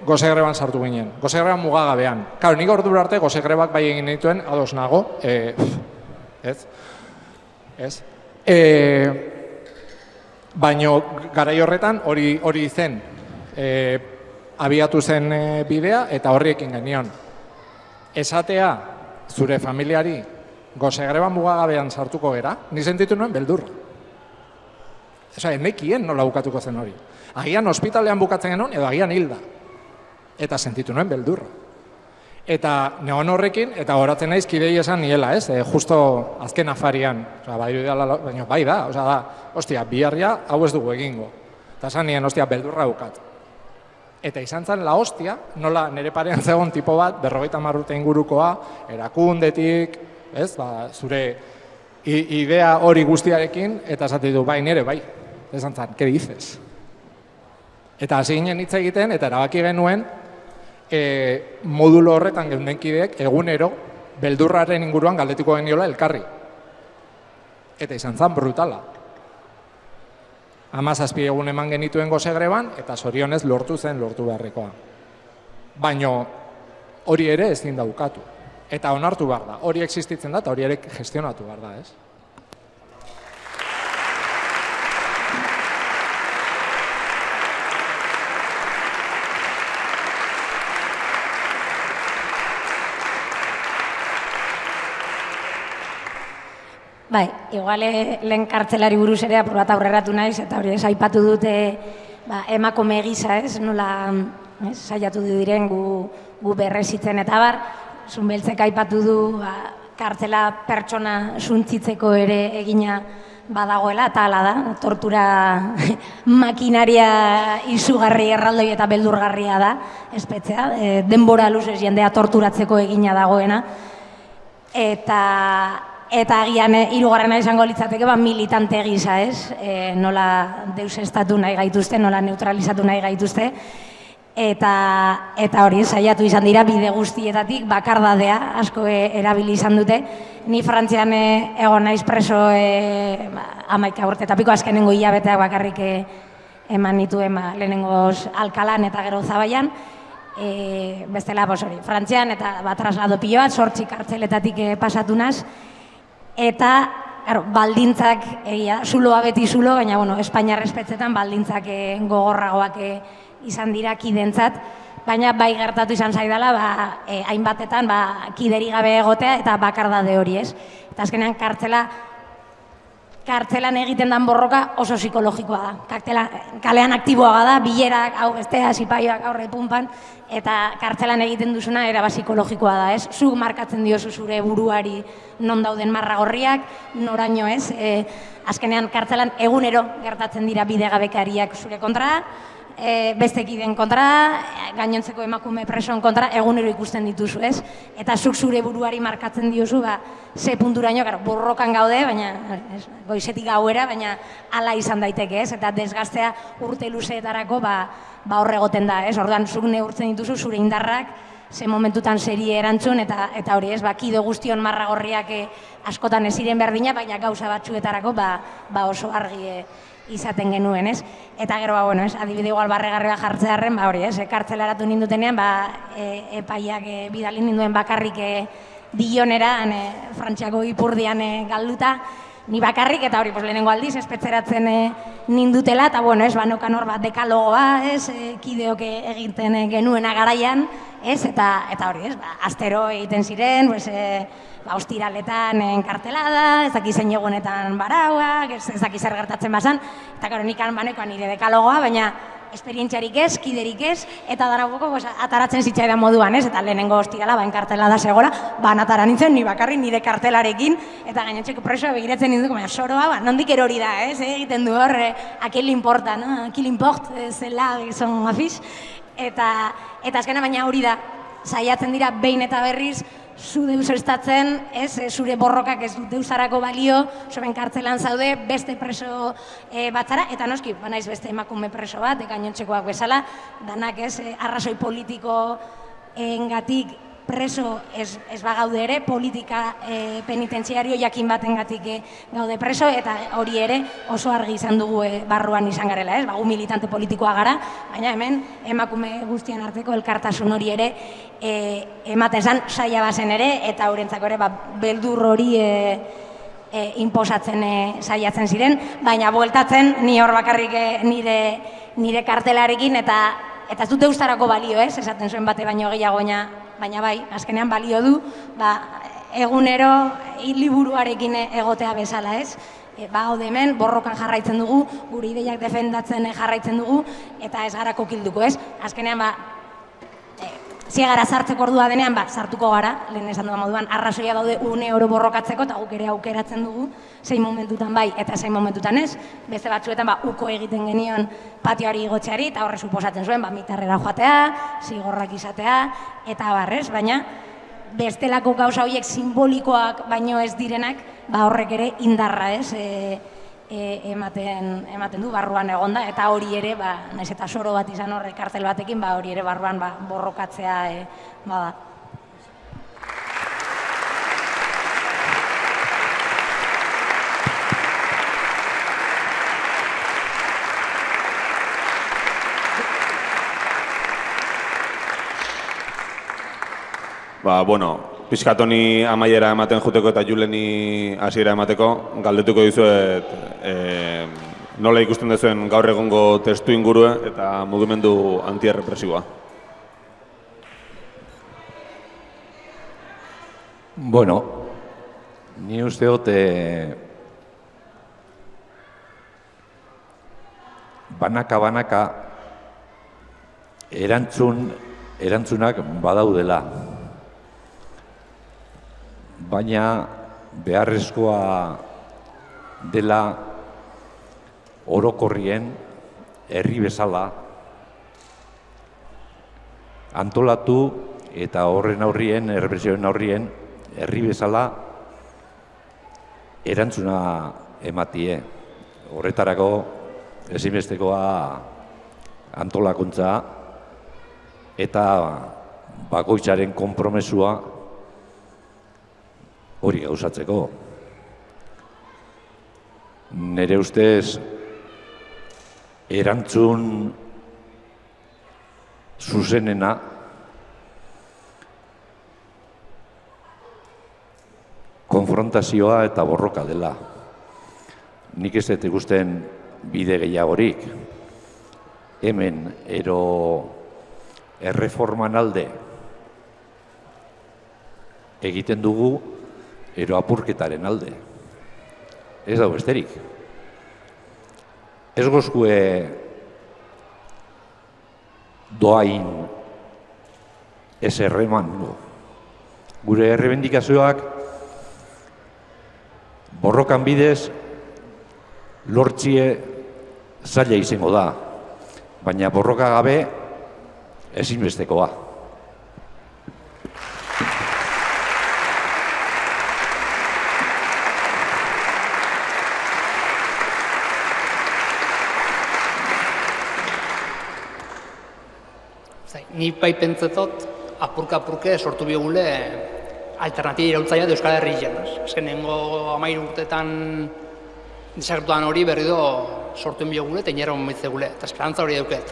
gozegreban sartu ginen, gozegreban mugagabean. Karo, nik ordura arte gozegrebak bai egin dituen, ados nago, ez? Baina garai horretan hori zen abiatu zen bidea eta horriekin genion. Esatea zure familiari gozegreban mugagabean sartuko gera, ni sentitu nuen beldur. Osa, nekien nola bukatuko zen hori. Agian ospitalean bukatzen genuen edo agian hilda. Eta sentitu nuen beldurra. Eta neon horrekin, eta horatzen naiz kidei esan niela, ez? Justo azken afarian, baina bai da, ostia, biharria hau ez dugu egingo. Eta esan nien, ostia, beldurra ukat. Eta izan zen la hostia, nola nire parean zegoen tipo bat, 50 urte ingurukoa, erakundetik, ez? Zure idea hori guztiarekin, eta esate du, bai, nire, bai. Esan zen, ¿qué dices? Eta hasi ginen hitz egiten, eta erabaki genuen, modulo horretan geundenkideek egunero beldurraren inguruan galdetiko geniola elkarri. Eta izan zen brutala. 17 egun eman genituen goze greban, eta zorionez lortu beharrekoa. Baina hori ere ezin da ukatu. Eta onartu behar da, hori existitzen da, eta hori ere gestionatu behar da, ez? Bai, igual lehen kartzelari buruz ere apur bat aurreratu naiz, eta hori aipatu dute emakume gisa, ez? Nola saiatu diren gu berrezitzen eta bar, Zunbeltzek aipatu du kartzela pertsona suntzitzeko ere egina badagoela, eta hala da, tortura makinaria izugarri erraldoi eta beldurgarria da, espetzea, denbora luzez jendea torturatzeko egina dagoena, eta agian hirugarrena izango litzateke militante gisa, ez? Nola deusestatu nahi gaituzte, nola neutralizatu nahi gaituzte, eta hori saiatu izan dira bide guztietatik bakardadea asko erabili izan dute. Ni Frantzian egon naiz preso 11 urte eta piko, azkenengo hilabeteak bakarrik eman nituen lehenengoz Alkalan eta gero Zabaian. Bestela, Frantzian eta traslado pilo bat, 8 kartzeletatik pasatu naz. Eta, baldintzak, zuloa beti zulo, baina, Espainiar espetxetan baldintzak gogorragoak izan dira kidentzat, baina bai gertatu izan zaidala, hainbatetan kideri gabe egotea eta bakardade hori, ez? Eta azkenean kartzelan egiten dan borroka oso psikologikoa da. Kalean aktiboaga da, bilerak, hau bestea, zipaioak aurre punpan, eta kartzelan egiten duzuna era psikologikoa da, ez? Zuk markatzen diozu zure buruari non dauden marragorriak, noraino ez? Azkenean kartzelan egunero gertatzen dira bidegabekariak zure kontra, beste kideen kontra, gainontzeko emakume presoen kontra, egunero ikusten dituzu, ez? Eta zuk zure buruari markatzen diozu, ze punturaino, borrokan gaude, baina goizetik gauera, baina hala izan daiteke, ez? Eta desgaztea urte luzeetarako hor egoten da, ez? Orduan, zuk neurtzen dituzu zure indarrak, ze momentutan serie erantzun, eta hori ez, kide guztion marragorriak askotan ez ziren berdina, baina gauza batzuetarako oso argi izaten genuen, ez? Eta gero, adibide igual barregarria jartzearen, hori ez, kartzelaratu nindutenean, epaiak bidali ninduen bakarrik Dionera, Frantziako Ipurdian galduta, ni bakarrik, eta hori lehenengo aldiz, espetzeratzen nindutela, eta nokan hor bat dekalogoa, kideok egiten genuena garaian, eta hori ez, astero egiten ziren, ostiraletan kartelada, ez daki zein egunetan barauak, ez daki zer gertatzen bazan, eta gero nikan banekoan nire dekalogoa, baina esperientziarik ez, kiderik ez, eta daraboko ataratzen zitzaidan moduan, ez? Eta lehenengo ostirala, kartelada zegora, atara nintzen, ni bakarri nire kartelarekin, eta gainontzeko presoa begiratzen ninduko, baina soroa, nondik erori da, ez? Egiten du hor, aquel importa, no? Aquel import, zela, son afiz. Eta azkena baina hori da, saiatzen dira behin eta berriz, zu deusestatzen, zure borrokak ez dut deusarako balio, zoben kartzelan zaude, beste preso batzara, eta noski, banaiz beste emakume preso bat, gainontzekoak bezala, danak arrazoi politiko engatik preso ez bagaude ere, politika penitentziario jakin batengatik gaude preso, eta hori ere oso argi izan dugu barruan izan garela, ez? Gu militante politikoa gara, baina hemen emakume guztien arteko elkartasun hori ere ematen zan saia bazen ere, eta haurentzako ere beldur hori inposatzen saiatzen ziren, baina bueltatzen ni hor bakarrik nire kartelarekin, eta ez dute ustarako balio, ez? Esaten zuen bate baino gehiago, baina bai, azkenean balio du, egunero liburuarekin egotea bezala, ez? Haude hemen, borrokan jarraitzen dugu, gure ideiak defendatzen jarraitzen dugu, eta ez gara kokilduko, ez? Azkenean, ziegara sartzeko ordua denean, sartuko gara, lehen esan duan moduan, arrazoia daude 1 euro borrokatzeko, eta guk ere aukeratzen dugu, zein momentutan bai, eta zein momentutan ez, beste batzuetan uko egiten genion patioari igotzeari, eta horre suposatzen zuen, mitarrera joatea, zigorrak izatea, eta barrez, baina bestelako gauza horiek simbolikoak baino ez direnak, horrek ere indarra ez, ematen du barruan egonda, eta hori ere, naiz eta soro bat izan horrek kartel batekin, hori ere barruan borrokatzea bada. Pixkat honi amaiera ematen juteko eta Juleni hasiera emateko, galdetuko dizuet nola ikusten duzuen gaur egongo testu ingurue eta mugimendu antierrepresiboa. Ni uste dut banaka erantzunak badaudela. Baina beharrezkoa dela orokorrien, herri bezala, antolatu eta horren aurrien, errepresioen aurrien, herri bezala erantzuna ematie. Horretarako ezinbestekoa antolakuntza eta bakoitzaren konpromesua hori gauzatzeko. Nere ustez, erantzun zuzenena konfrontazioa eta borroka dela. Nik ez dut ikusten bide gehiagorik. Hemen, erreforman alde egiten dugu, apurketaren alde. Ez dago besterik. Ez gozkue doain ez erreman. Gure errebendikazioak borrokan bidez lortzie zaila izango da, baina borroka gabe ezinbestekoa. Ni bai pentsetot, apurka-apurke sortu biogule alternatiba iraultzaia de Euskal Herrian. Azkenengo 13 urtetan desagertuan hori berri sortuen biogule eta inerra momitzegule, eta esperantza hori dauket.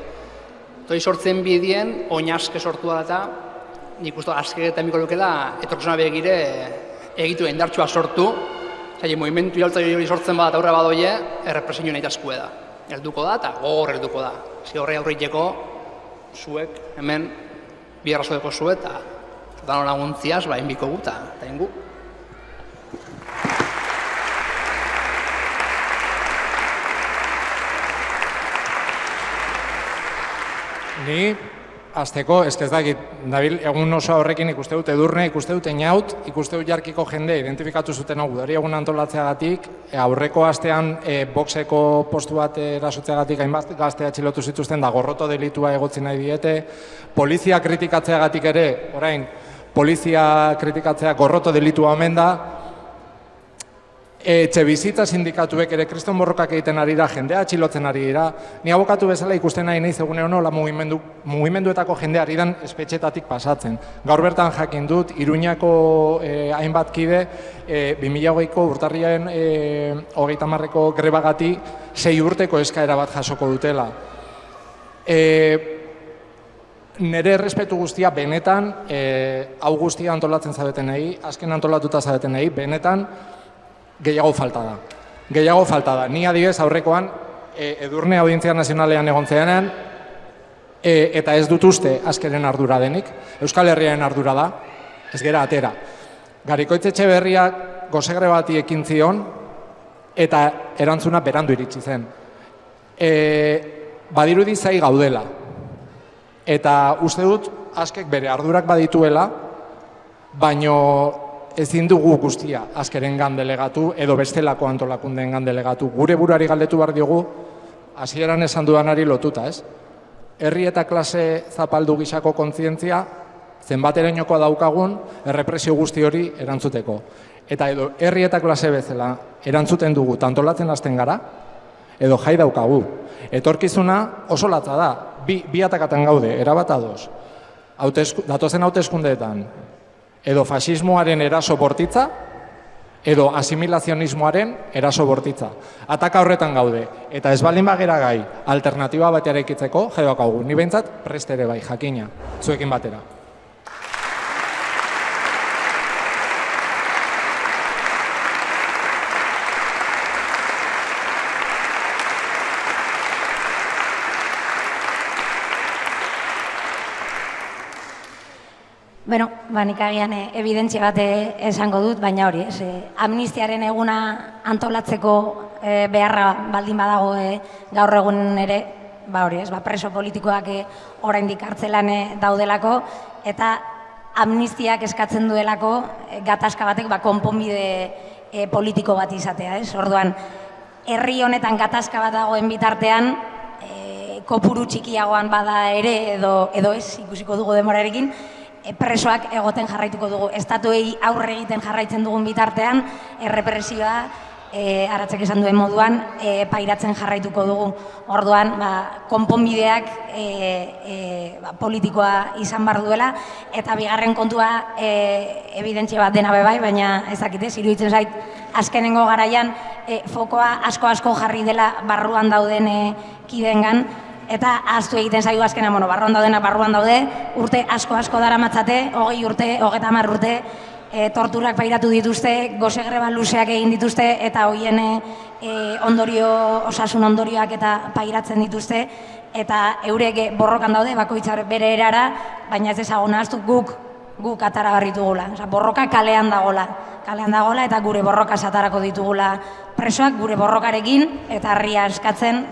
Toi sortzen bidien, oinazke sortu da eta nik uste azke eta miko lukela etorkizuna begire egitu indartsua sortu, movimentu iraultzaile hori sortzen bada eta aurre badoie, errepresioa nahi taskue da. Helduko da eta gogor helduko da. Horre aurriteko zuek, hemen, bi arrazoeko zuet, eta dano laguntziaz, inbiko gu, eta ingu. Ni, azteko, ez dakit, Dabil, egun oso horrekin ikuste dut edurne, ikuste dut einaut, ikuste dut jarkiko jende identifikatu zuten hau gudari egun antolatzeagatik, aurreko astean boxeko postu bat erasotzeagatik hainbat gazte atxilotu zituzten da gorroto delitua egotzi nahi diete, polizia kritikatzeagatik ere, orain, polizia kritikatzea gorroto delitua omen da, etxebizitza sindikatuek ere kriston borrokak egiten ari da, jendea atxilotzen ari dira. Ni abokatu bezala ikusten nahi nahiz egunean hola mugimenduetako jendeari dan espetxetatik pasatzen. Gaur bertan jakin dut, Iruñako hainbat kide, 2008ko urtarriaren 30ko grebagati 6 urteko eskaera bat jasoko dutela. Nere errespetu guztia benetan, hau guztia antolatzen zabetenei, azken antolatuta zabetenei, benetan, gehiago falta da. Gehiago falta da. Ni adibidez aurrekoan Edurne Audientzia Nazionalean egon zenean eta ez dut uste azkeren ardura denik. Euskal Herriaren ardura da, ez gera atera. Garikoitz Etxeberriak gozegre bati ekin zion eta erantzuna berandu iritsi zen. Badirudi zai gaudela. Eta uste dut askek bere ardurak badituela, baino ezin dugu guztia askerengan delegatu edo bestelako antolakundeengan delegatu. Gure buruari galdetu behar diogu, hasieran esan dudanari lotuta, ez? Herri eta klase zapaldu gisako kontzientzia, zenbaterainokoa daukagun errepresio guzti hori erantzuteko. Eta edo herri eta klase bezala erantzuten dugu tantolatzen hasten gara, edo jai daukagu. Etorkizuna oso latza da, bi atakatan gaude, erabat ados. Datozen hauteskundeetan, edo fasismoaren eraso bortitza, edo asimilazionismoaren eraso bortitza. Ataka horretan gaude, eta ez baldin bagera gai alternatiba bat eraikitzeko, jai daukagu. Ni behintzat prest ere bai, jakina, zuekin batera. Bueno, nik agian evidentzia bat esango dut, baina hori, amnistiaren eguna antolatzeko beharra baldin badago gaur egun ere, preso politikoak oraindik kartzelan daudelako, eta amnistiak eskatzen duelako gatazka batek konponbide politiko bat izatea, ez? Orduan, herri honetan gatazka bat dagoen bitartean, kopuru txikiagoan bada ere edo ez, ikusiko dugu demorarekin, presoak egoten jarraituko dugu. Estatuei aurre egiten jarraitzen dugun bitartean, errepresioa, Aratzek esan duen moduan, pairatzen jarraituko dugu. Orduan, konponbideak politikoa izan behar duela, eta bigarren kontua evidentzia bat dena bebai, baina ezakitez, iruditzen zait, azkenengo garaian fokoa asko jarri dela barruan dauden kideengan, eta ahaztu egiten zaigu azkena, barruan daudena barruan daude, urte asko daramatzate, 20 urte, 30 urte, torturak pairatu dituzte, gose greba luzeak egin dituzte, eta hoien osasun ondorioak eta pairatzen dituzte, eta eurek borrokan daude, bakoitzar bere erara, baina ez ezagun ahaztu guk atara barritugula. Borroka kalean dagola, eta gure borroka satarako ditugula presoak, gure borrokarekin, eta herria eskatzen,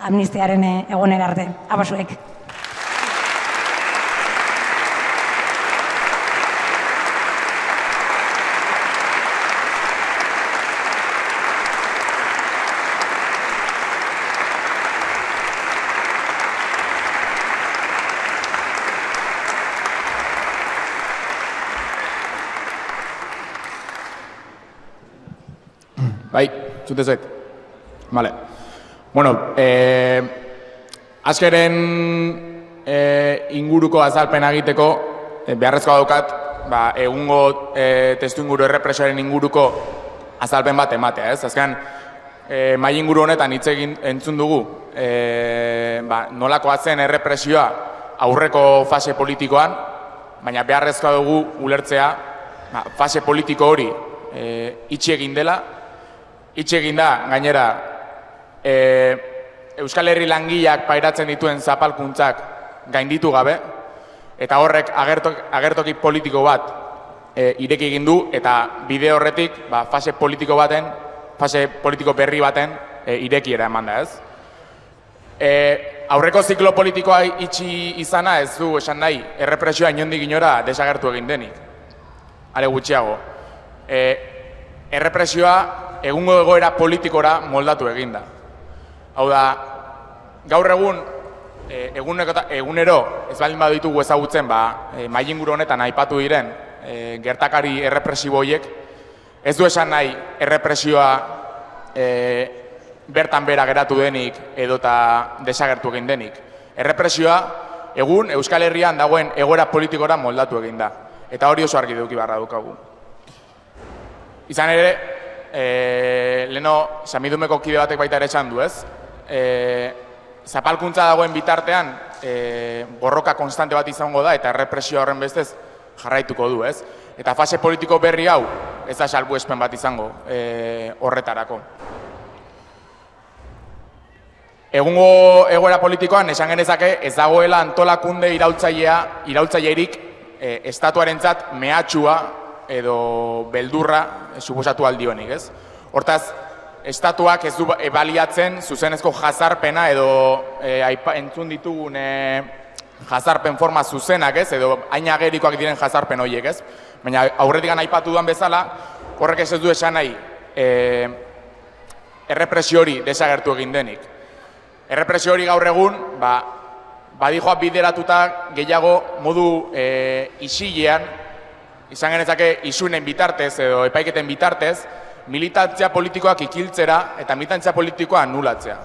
amnistiaren egonera arte. Abasuek. Bai, zute zait. Vale. Bueno, azkeren inguruko azalpen egiteko beharrezkoa daukat, egungo testu inguru errepresioaren inguruko azalpen bat ematea, ez? Azken, mai inguru honetan hitz egin entzun dugu, nolakoa zen errepresioa aurreko fase politikoan, baina beharrezkoa dugu ulertzea fase politiko hori itxi egin dela, itxi egin da, gainera, Euskal Herri langileak pairatzen dituen zapalkuntzak gainditu gabe, eta horrek agertoki politiko bat ireki egin du, eta bide horretik fase politiko berri baten irekiera eman da, ez? Aurreko ziklo politikoa itxi izana ez du esan nahi, errepresioa inondik inora desagertu egin denik. Are gutxiago. Errepresioa egungo egoera politikora moldatu egin da. Hau da, gaur egun, egunero, ez baldin baditugu ezagutzen, mai inguru honetan aipatu diren gertakari errepresibo horiek, ez du esan nahi errepresioa bertan bera geratu denik edota desagertu egin denik. Errepresioa egun Euskal Herrian dagoen egoera politikora moldatu egin da. Eta hori oso argi duki barra dukagu. Izan ere, leheno, Samidumeko kide batek baita ere esan du, ez? Zapalkuntza dagoen bitartean borroka konstante bat izango da eta errepresioa horren bestez jarraituko du, ez? Eta fase politiko berri hau ez da salbuespen bat izango horretarako. Egungo egoera politikoan esan genezake ez dagoela antolakunde iraultzailerik estatuarentzat mehatxua edo beldurra suposatu aldionik, ez? Hortaz, estatuak ez du baliatzen zuzenezko jazarpena edo entzun ditugun jazarpen forma zuzenak, ez, edo hain agerikoak diren jazarpen horiek, ez? Baina aurretik aipatu duan bezala, horrek ez du esan nahi errepresio hori desagertu egin denik. Errepresio hori gaur egun, badijoa bideratuta gehiago modu isilean, izan genezake isunen bitartez edo epaiketen bitartez, militantzia politikoak ikiltzera eta militantzia politikoa anulatzea.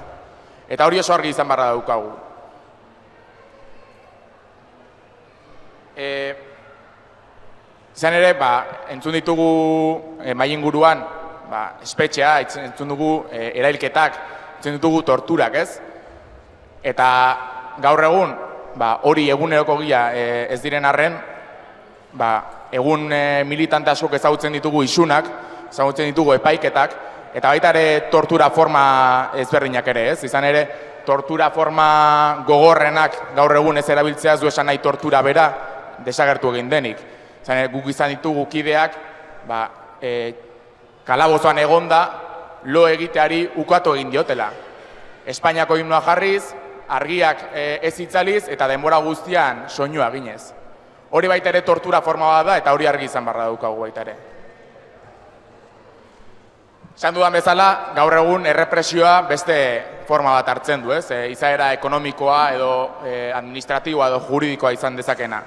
Eta hori oso argi izan barra daukagu. Izan ere, entzun ditugu mahai inguruan, espetxea, entzun dugu erailketak, entzun ditugu torturak, ez? Eta gaur egun, hori eguneroko gila ez diren arren, egun militante askok ezagutzen ditugu isunak, ezagutzen ditugu epaiketak, eta baita ere tortura forma ezberdinak ere, ez? Izan ere, tortura forma gogorrenak gaur egun ez erabiltzea ez du esan nahi tortura bera desagertu egin denik. Izan ere, guk izan ditugu kideak, kalabozoan egonda, lo egiteari ukatu egin diotela. Espainiako himnoa jarriz, argiak ez itzaliz eta denbora guztian soinua ginez. Hori baita ere tortura forma bat da eta hori argi izan barra daukagu baita ere. Esan dudan bezala, gaur egun errepresioa beste forma bat hartzen du, ez? Izaera ekonomikoa edo administratiboa edo juridikoa izan dezakena.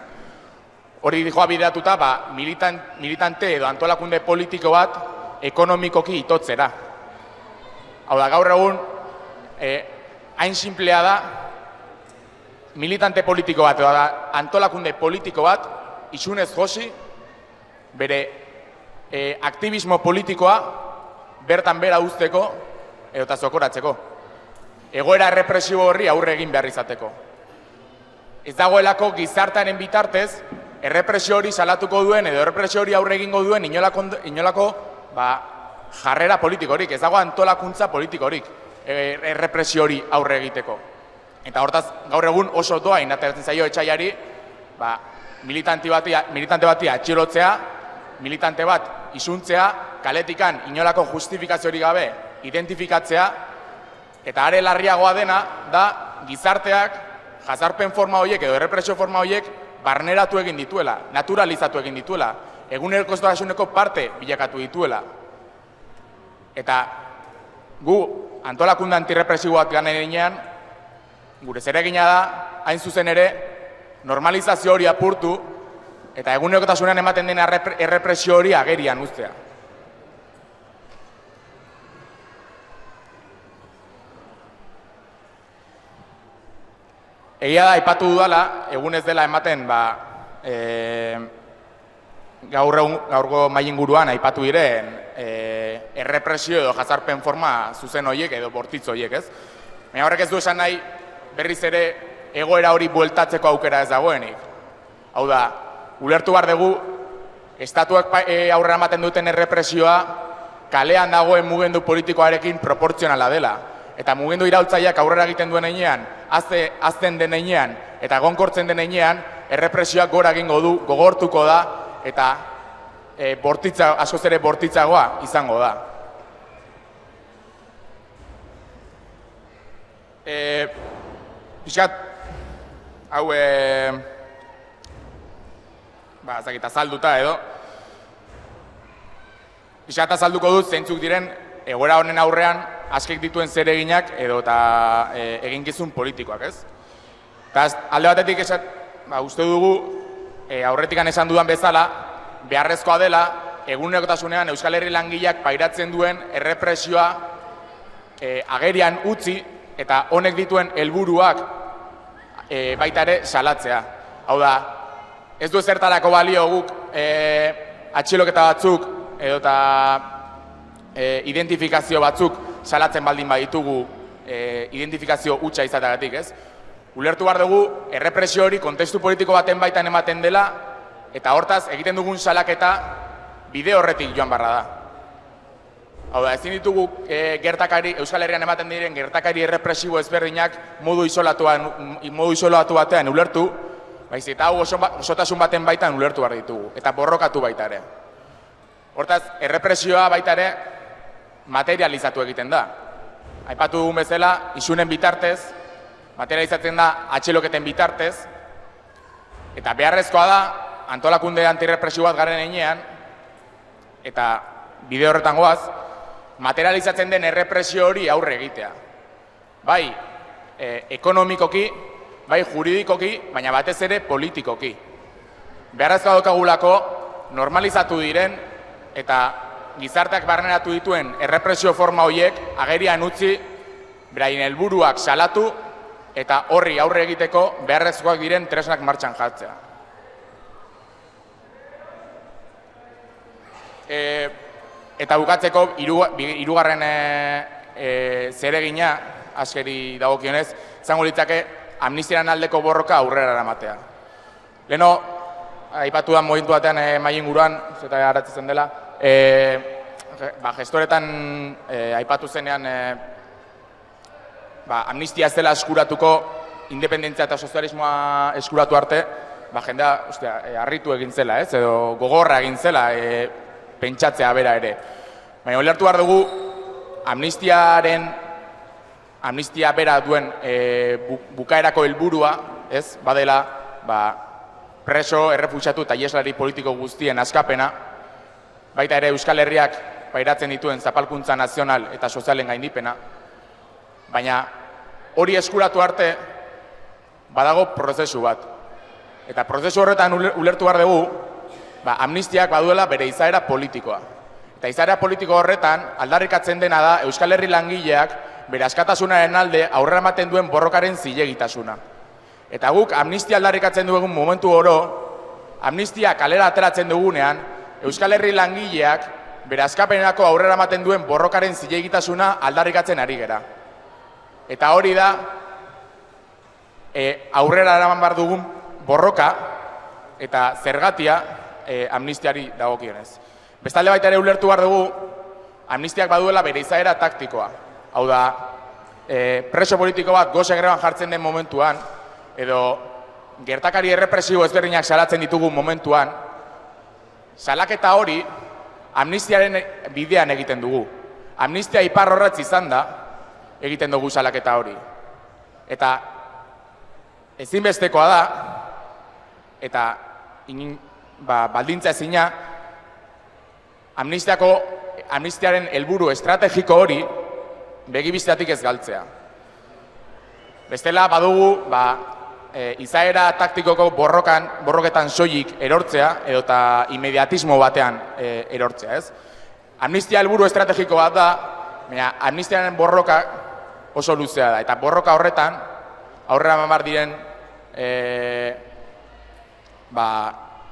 Hori joa bideratuta, militante edo antolakunde politiko bat ekonomikoki itotzera. Hau da, gaur egun, hain simplea da, militante politiko bat, edo antolakunde politiko bat, isunez josi, bere aktivismo politikoa bertan bera uzteko, edo eta zokoratzeko. Egoera errepresibo horri aurre egin behar izateko. Ez dagoelako gizartaren bitartez, errepresio hori salatuko duen, edo errepresio hori aurre egingo duen inolako jarrera politikorik, ez dago antolakuntza politikorik errepresio hori aurre egiteko. Eta hortaz, gaur egun oso doa inatertzen zaio etxaiari, militante bati atxilotzea, militante bat isuntzea, kaletikan inolako justifikaziorik gabe identifikatzea, eta are larriagoa dena da gizarteak jazarpen forma horiek edo errepresio forma horiek barneratu egin dituela, naturalizatu egin dituela, egunerokotasuneko parte bilakatu dituela. Eta gu antolakunde antirrepresiboak lan eginean, gure zeregina da, hain zuzen ere, normalizazio hori apurtu, eta egunerokotasunean ematen den errepresio hori agerian uztea. Egia da, aipatu dudala, egun ez dela ematen, gaurgo mahai inguruan aipatu diren errepresio edo jazarpen forma zuzen horiek edo bortitz horiek, ez? Baina horrek ez du esan nahi berriz ere egoera hori bueltatzeko aukera ez dagoenik. Hau da, ulertu behar dugu, estatuak aurrera ematen duten errepresioa kalean dagoen mugimendu politikoarekin proportzionala dela. Eta mugimendu iraultzaileak aurrera egiten duen heinean, azten den heinean eta egonkortzen den heinean, errepresioak gora egingo du, gogortuko da, eta askoz ere bortitzagoa izango da. Piskat, hau, ezakit azalduta edo, piskat azalduko dut zeintzuk diren egoera honen aurrean askek dituen zereginak edo eta eginkizun politikoak, ez? Eta alde batetik uste dugu, aurretikan esan dudan bezala, beharrezkoa dela, egunerokotasunean Euskal Herri langileak pairatzen duen errepresioa agerian utzi eta honek dituen helburuak baita ere salatzea. Hau da, ez du ezertarako balio guk atxiloketa batzuk edo eta identifikazio batzuk salatzen baldin baditugu identifikazio hutsa izateagatik, ez? Ulertu behar dugu, errepresio hori kontestu politiko baten baitan ematen dela, eta hortaz, egiten dugun salaketa bide horretik joan barra da. Hau da, ezin ditugu Euskal Herrian ematen diren gertakari errepresibo ezberdinak modu isolatu batean ulertu, baizik eta hau osotasun baten baitan ulertu behar ditugu, eta borrokatu baita ere. Hortaz, errepresioa baita ere materializatu egiten da. Aipatu dugun bezala, isunen bitartez, materializatzen da atxiloketen bitartez, Eta beharrezkoa da, antolakunde antirrepresio bat garen heinean, eta bide horretan goaz, materializatzen den errepresio hori aurre egitea. Bai, ekonomikoki, bai juridikoki, baina batez ere politikoki. Beharrezkoa daukagulako normalizatu diren eta gizarteak barneratu dituen errepresio forma horiek agerian utzi beraien helburuak salatu eta horri aurre egiteko beharrezkoak diren tresnak martxan jartzea. Eta bukatzeko hirugarren zeregina askeri dagokionez, izango litzake amnistiaren aldeko borroka aurrera eramatea. Leheno, aipatu da momentu batean mahai inguruan, eta harratzen dela, gestoretan aipatu zenean amnistia ez dela eskuratuko, independentzia eta sozialismoa eskuratu arte, jendea harritu egin zela, edo gogorra egin zela, pentsatzea bera ere. Baina ulertu behar dugu, amnistia bera duen bukaerako helburua, badela, preso, errefuxiatu eta ieslari politiko guztien askapena, baita ere Euskal Herriak pairatzen dituen zapalkuntza nazional eta sozialen gaindipena, baina hori eskuratu arte badago prozesu bat. Eta prozesu horretan ulertu behar dugu, amnistiak baduela bere izaera politikoa. Eta izaera politiko horretan aldarrikatzen dena da Euskal Herri langileak bere askatasunaren alde aurrera ematen duen borrokaren zilegitasuna. Eta guk amnistia aldarrikatzen dugun momentu oro, amnistia kalera ateratzen dugunean, Euskal Herri langileak bere askapenerako aurrera ematen duen borrokaren zilegitasuna aldarrikatzen ari gera. Eta hori da, aurrera eraman behar dugun borroka eta zergatia amnistiari dagokionez. Bestalde baita ere ulertu behar dugu, amnistiak baduela bere izaera taktikoa. Hau da, preso politiko bat gose greban jartzen den momentuan, edo gertakari errepresibo ezberdinak salatzen ditugun momentuan, salaketa hori amnistiaren bidean egiten dugu. Amnistia ipar horretz izan da, egiten dugu salaketa hori. Eta ezinbestekoa da, eta baldintza ezina, amnistiaren helburu estrategiko hori begibistatik ez galtzea. Bestela badugu, izaera taktikoko borroketan soilik erortzea, edota imediatismo batean erortzea, ez? Amnistia helburu estrategiko bat da, baina amnistiaren borroka oso luzea da, eta borroka horretan, aurrera mamar diren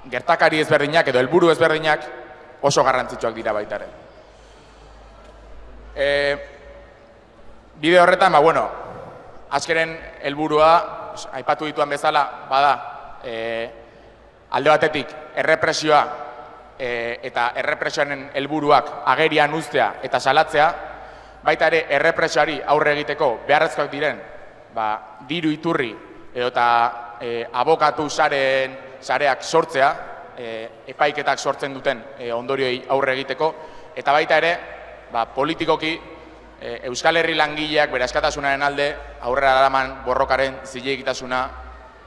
gertakari ezberdinak edo helburu ezberdinak oso garrantzitsuak dira baita ere. Bide horretan, azkeren helburua, aipatu dituan bezala, bada, alde batetik errepresioa eta errepresioaren helburuak agerian uztea eta salatzea, baita ere errepresioari aurre egiteko beharrezkoak diren diru iturri edota abokatu sareak sortzea, epaiketak sortzen duten ondorioei aurre egiteko, eta baita ere politikoki Euskal Herri langileak bere askatasunaren alde aurrera eraman borrokaren zilegitasuna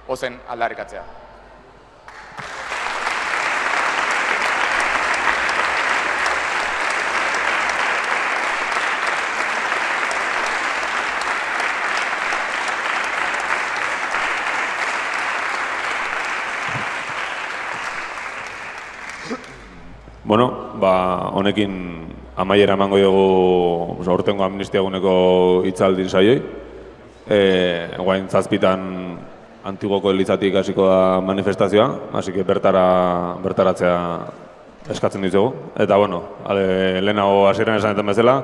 ozen aldarrikatzea. Honekin amaiera emango dugu aurtengo amnistiaguneko hitzaldi saioi. Guain 7 Antiguoko Elizatik hasiko da manifestazioa, así que bertaratzea eskatzen ditugu. Eta lehenago hasieran esanetan bezala,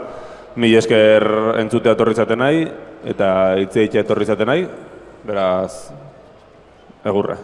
mila esker entzutea etorri zaten nahi, eta hitz egitea etorri zaten nahi, beraz, egurra.